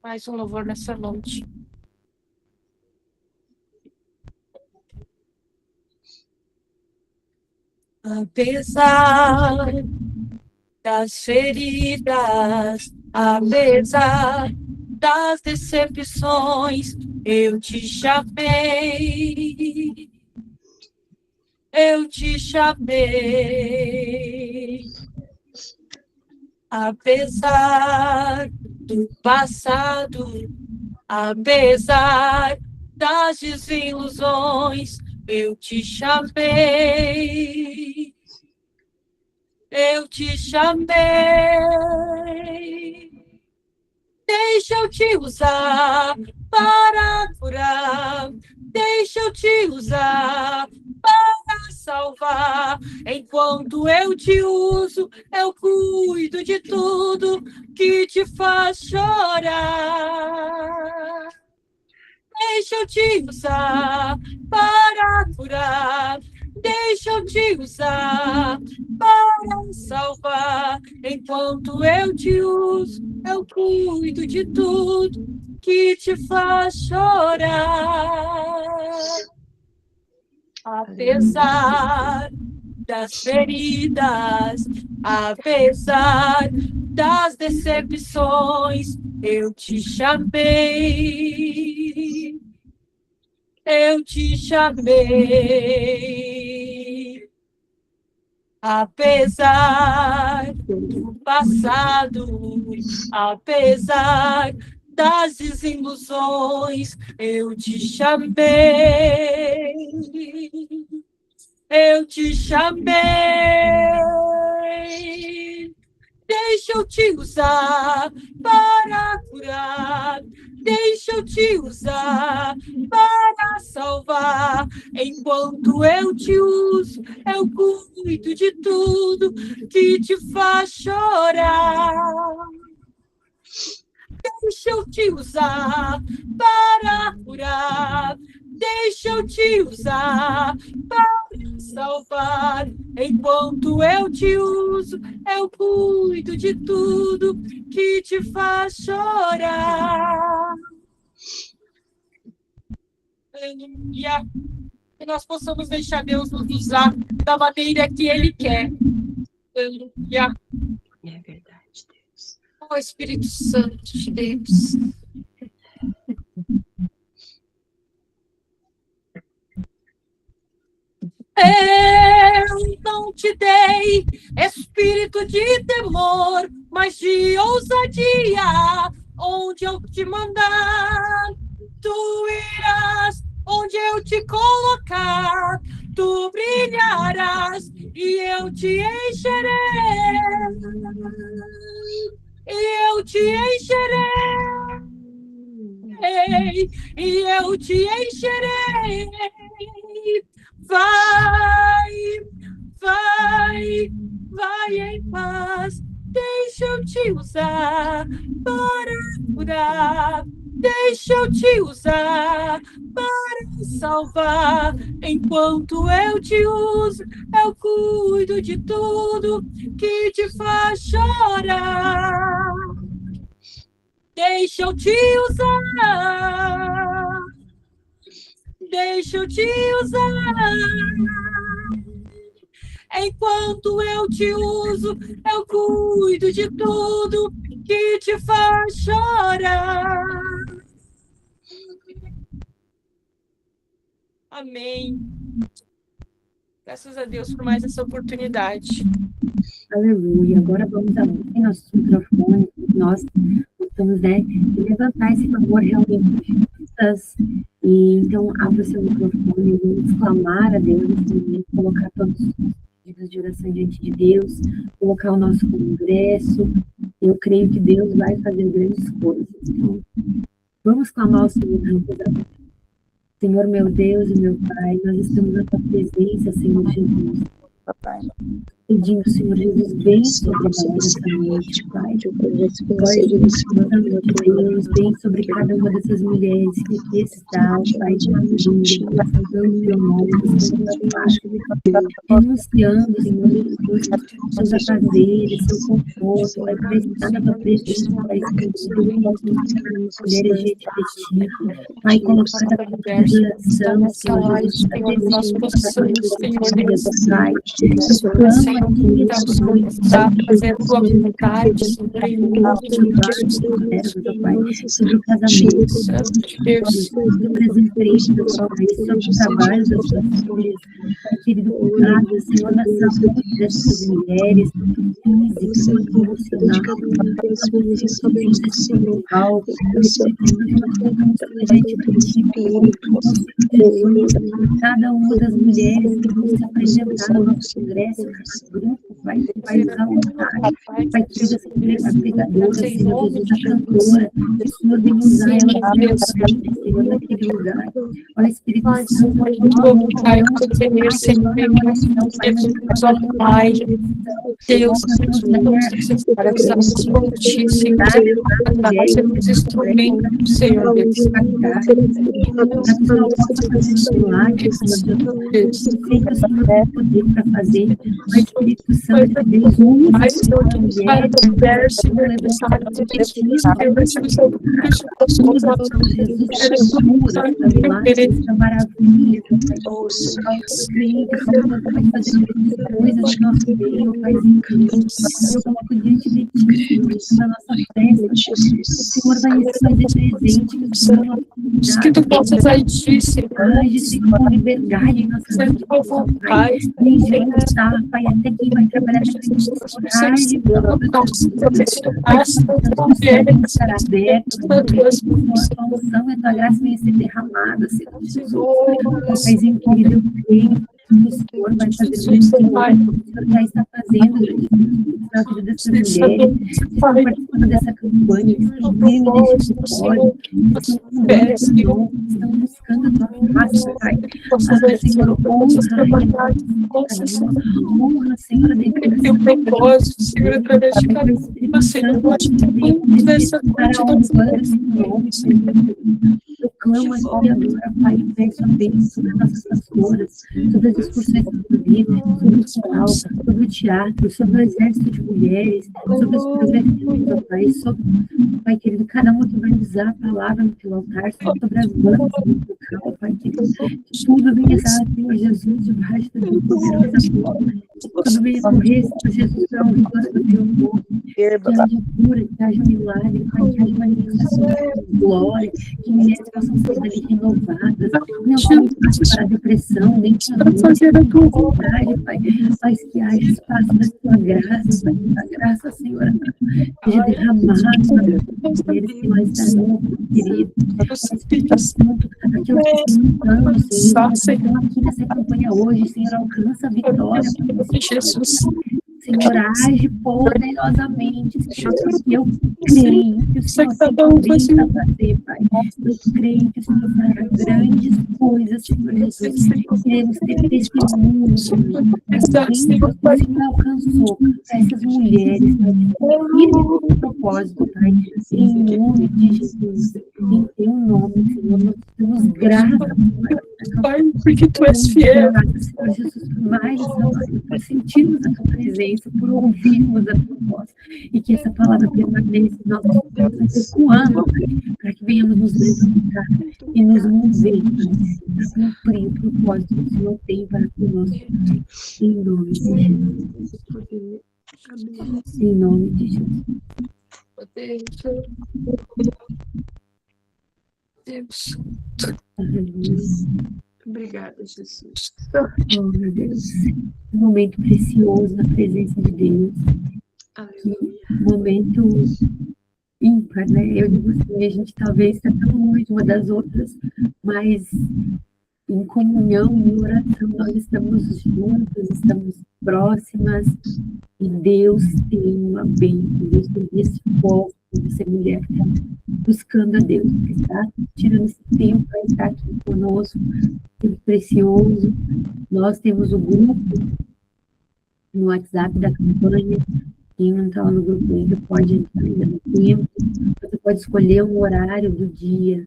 C: mais um louvor nessa noite. Apesar das feridas, apesar das decepções, eu te chamei. Eu te chamei. Apesar do passado, apesar das desilusões, eu te chamei. Eu te chamei. Deixa eu te usar para curar. Deixa eu te usar para salvar. Enquanto eu te uso, eu cuido de tudo que te faz chorar. Deixa eu te usar para curar. Deixa eu te usar para salvar. Enquanto eu te uso, eu cuido de tudo que te faz chorar. Apesar das feridas, apesar das decepções, eu te chamei. Eu te chamei. Apesar do passado, apesar das desilusões, eu te chamei. Eu te chamei. Deixa eu te usar para curar. Deixa eu te usar para salvar. Enquanto eu te uso, eu cuido de tudo que te faz chorar. Deixa eu te usar para curar. Deixa eu te usar para salvar. Enquanto eu te uso, eu cuido de tudo que te faz chorar. Aleluia. Que nós possamos deixar Deus nos usar da maneira que Ele quer. Aleluia.
F: É verdade, Deus.
C: Oh, Espírito Santo de Deus. Eu não te dei espírito de temor, mas de ousadia. Onde eu te mandar, tu irás. Onde eu te colocar, tu brilharás. E eu te encherei. E eu te encherei. E eu te encherei. Vai, vai, vai em paz. Deixa eu te usar para curar. Deixa eu te usar para salvar. Enquanto eu te uso, eu cuido de tudo que te faz chorar. Deixa eu te usar. Deixa eu te usar. Enquanto eu te uso, eu cuido de tudo que te faz chorar. Amém. Graças a Deus por mais essa oportunidade.
A: Aleluia. Agora vamos abrir nossos microfones. Nós estamos, levantar esse favor realmente juntas. E então, abra o seu microfone, vamos clamar a Deus, colocar todos os pedidos de oração diante de Deus, colocar o nosso congresso. Eu creio que Deus vai fazer grandes coisas. Então, vamos clamar ao Senhor juntos agora. Senhor, meu Deus e meu Pai, nós estamos na tua presença, Senhor Jesus.
D: Papai.
A: Pedindo, Senhor Jesus, bem sobre nós essa noite, Pai. Pai, Deus, bem sobre cada uma dessas mulheres que aqui estão, Pai, passando teu nome, renunciando, Senhor Jesus, seus afazeres, seu conforto, Pai, para estar na tua presença, Pai, mulheres de ti, Pai, colocar cada adoração, Senhor Jesus, Pai,
C: fazer a tua vontade sobre o
A: sobre o casamento, sobre as empresas, sobre o trabalho das suas filhas, querido, cuidado, Senhor, na saúde dessas mulheres, física, emocional, espiritual, cada uma das mulheres que vão se apresentar no nosso congresso, nosso grupo, vai usar vontade, vai tirar a pregadora, Senhor Jesus, a cantora, que o Senhor vem usar ela, Senhor, naquele lugar. Olha, Espírito Santo,
C: Pai, Deus, sermos instrumentos, Senhor Deus.
A: Poder para fazer, o Espírito Santo de Deus maravilha, coisas que nosso Deus faz incrível. Eu coloco diante de ti, na nossa festa, o Senhor vai fazer presente, que o Senhor
C: que tu possas agir, Senhor,
A: com liberdade em nossas vidas, Pai. Ninguém está, Pai, até quem vai trabalhar na frente do coragem, estará aberto, a tua unção e a tua graça venha ser derramada, Senhor Jesus. Pai, incrível, o Senhor vai fazer o Senhor já está fazendo na vida dessas mulheres, que estão participando dessa campanha, que estão vendo nesse histórico, estão buscando a tua face, Pai. Senhor, honra, Senhor, de
C: teu propósito, Senhor, através de cada uma, Senhor, pode ter nessa noite,
A: eu clamo aqui agora, Pai, e peço a bênção sobre as nossas pastoras, sobre as discussões do vida, sobre o coral, sobre o teatro, sobre o exército de mulheres, sobre os projetos, Pai, sobre, Pai querido, cada uma que vai usar a palavra no teu altar, sobre as bandas do local, Pai querido, que tudo venha estar, Senhor Jesus, debaixo da tua poderosa glória, tudo venha correr, Senhor Jesus, para honrar o teu nome, que haja cura, que haja milagre, Pai, que haja manifestação de glória, que mulheres possam ser renovadas, não vamos para a depressão, nem para fazer a tua vontade, Pai, mas que haja espaço da tua graça, Pai, a graça, Senhor, seja derramada sobre as mulheres que lá estarão, querido, Espírito Santo, aquilo que estamos lutando, Senhor, aqui nessa campanha hoje, Senhor, alcança a vitória,
C: Jesus.
A: Senhor, age poderosamente, Senhor, porque eu creio que o Senhor vai fazer, Pai. Eu creio que o Senhor fará grandes coisas, Senhor Jesus. Queremos ter testemunho, Senhor. O Senhor alcançou essas mulheres, Pai, firme propósito, Pai, em nome de Jesus. Em teu nome, Senhor, nós temos graça,
C: Pai, porque tu és fiel.
A: Senhor Jesus, mais por sentirmos a tua presença, por ouvirmos a tua voz, e que essa palavra permaneça em nossos corações, ecoando, para que venhamos nos levantar e nos mover para cumprir o propósito que o Senhor tem para conosco. Em nome de Jesus. Em nome de Jesus.
C: Deus.
B: Obrigada, Jesus.
A: Oh, meu Deus. Um momento precioso na presença de Deus. Um momento ímpar, né? Eu digo assim, a gente talvez está tão longe uma das outras, mas em comunhão, em oração, nós estamos juntos, estamos próximas, e Deus tem uma bênção, Deus tem esse foco de ser mulher que está buscando a Deus, que está tirando esse tempo para estar aqui conosco, tempo precioso. Nós temos o grupo no WhatsApp da campanha. Quem não está lá no grupo ainda pode entrar ainda no tempo. Você pode escolher um horário do dia,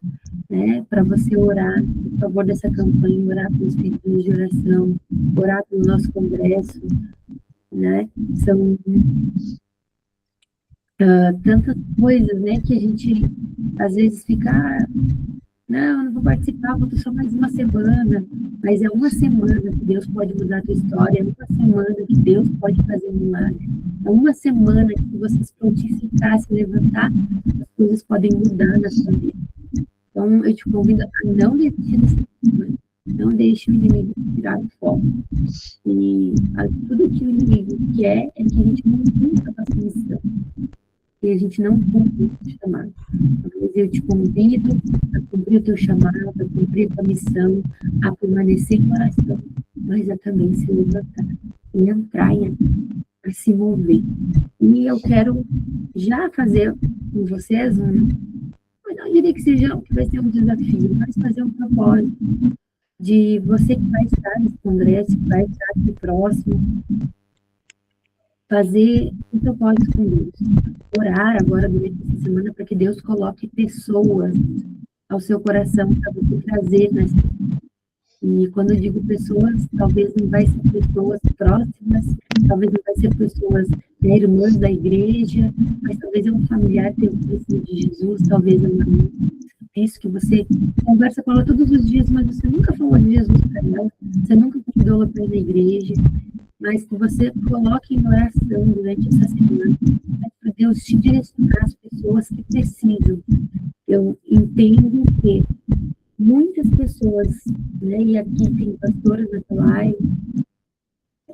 A: né, para você orar em favor dessa campanha, orar pelos pedidos de oração, orar pelo nosso congresso, né? São tantas coisas, né, que a gente às vezes fica, não, não vou participar, vou ter só mais uma semana, mas é uma semana que Deus pode mudar a tua história, é uma semana que Deus pode fazer um milagre, é uma semana que se você se prontificar, se levantar, as coisas podem mudar na sua vida. Então, eu te convido a não desistir dessa semana, não deixe o inimigo tirar o foco. E tudo que o inimigo quer é que a gente não cumpra a nossa missão, que a gente não cumpra o chamado. Mas eu te convido a cumprir o teu chamado, a cumprir a tua missão, a permanecer em oração, mas a também se levantar e entrar a se mover. E eu quero já fazer com vocês eu não diria que vai ser um desafio, mas fazer um propósito de você que vai estar nesse congresso, que vai estar aqui próximo, fazer um propósito com Deus. Orar agora durante essa semana para que Deus coloque pessoas ao seu coração para você trazer nessa. E quando eu digo pessoas, talvez não vai ser pessoas próximas, talvez não vai ser pessoas, né, irmãs da igreja, mas talvez é um familiar que tem o conhecimento de Jesus, talvez é um amigo, isso que você conversa com ela todos os dias, mas você nunca falou de Jesus para ela, você nunca convidou ela para ir na igreja, mas que você coloque em oração durante essa semana, para Deus te direcionar as pessoas que precisam. Eu entendo que muitas pessoas, né, e aqui tem pastoras nessa live,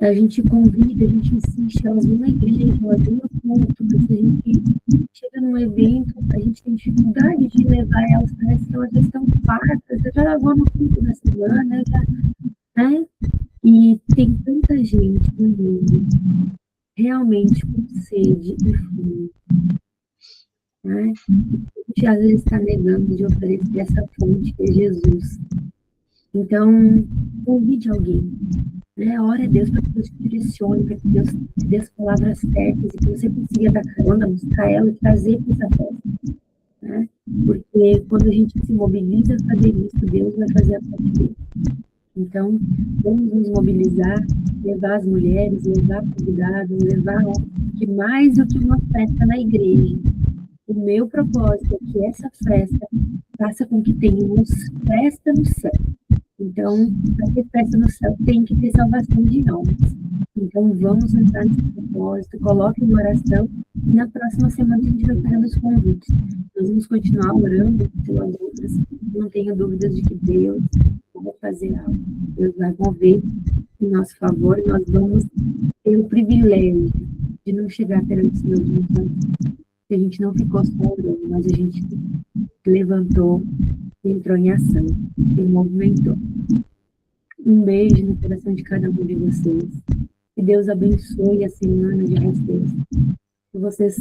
A: a gente convida, a gente insiste, elas vão na igreja, elas vão no culto, mas a gente chega num evento, a gente tem dificuldade de levar elas, parece que elas já estão fartas, eu já vou no culto na semana, né? E tem tanta gente no mundo realmente com sede e fome, né? A gente às vezes está negando de oferecer essa fonte que é Jesus. Então, convide alguém, né? Ore a Deus para que Deus te direcione, para que Deus te dê as palavras certas e que você consiga dar carona, buscar ela e trazer para essa festa, né? Porque quando a gente se mobiliza a fazer isso, Deus vai fazer a parte dele. Então, vamos nos mobilizar, levar as mulheres, levar convidados, levar que mais do que uma festa na igreja. O meu propósito é que essa festa faça com que tenhamos festa no céu. Então, para ter festa no céu, tem que ter salvação de almas. Então, vamos entrar nesse propósito, coloque em oração, e na próxima semana a gente vai fazendo os convites. Nós vamos continuar orando pelas outras, não tenho dúvidas de que Deus vai fazer algo. Deus vai mover em nosso favor, e nós vamos ter o privilégio de não chegar perante o Senhor de novo. A gente não ficou só orando, mas a gente levantou, entrou em ação, se movimentou. Um beijo no coração de cada um de vocês. Que Deus abençoe a semana de vocês. Que vocês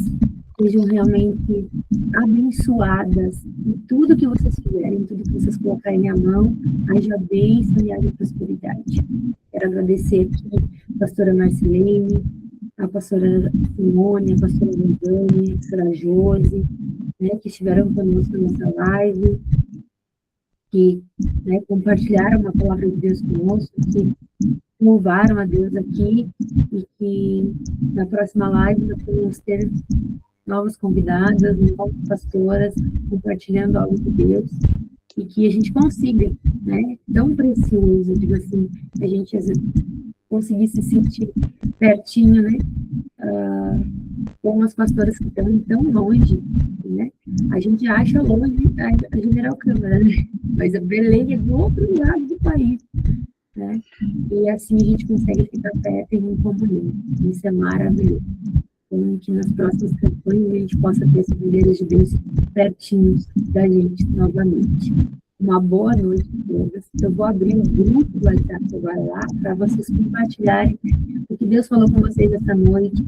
A: sejam realmente abençoadas em tudo que vocês fizerem, em tudo que vocês colocarem a mão, haja bênção e haja prosperidade. Quero agradecer aqui a pastora Marcelene, a pastora Simone, a pastora Rosane, a pastora Josi, né, que estiveram conosco nessa live, que, né, compartilharam uma palavra de Deus conosco, que louvaram a Deus aqui, e que na próxima live nós vamos ter novas convidadas, novas pastoras, compartilhando algo de Deus, e que a gente consiga, né, tão precioso, eu digo assim, a gente conseguir se sentir pertinho, né, com as pastoras que estão tão longe, né, a gente acha longe a General Câmara, né, mas a Belém é do outro lado do país, né, e assim a gente consegue ficar perto em comunhão, isso é maravilhoso. Então, que nas próximas campanhas a gente possa ter essas mulheres de Deus pertinhos da gente novamente. Uma boa noite a todas. Eu vou abrir um grupo do WhatsApp agora lá para vocês compartilharem o que Deus falou com vocês essa noite,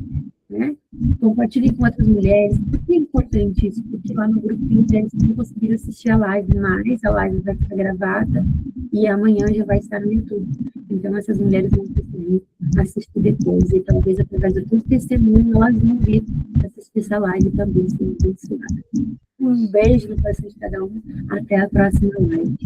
A: né? Compartilhem com outras mulheres. Por que é importante isso? Porque lá no grupo de mulheres não conseguiram assistir a live, mas a live vai ficar gravada e amanhã já vai estar no YouTube. Então, essas mulheres vão conseguir vir assistir depois. E talvez através do teu testemunho elas vão vir assistir essa live também, ser abençoada. Um beijo no coração de cada um. Até a próxima live.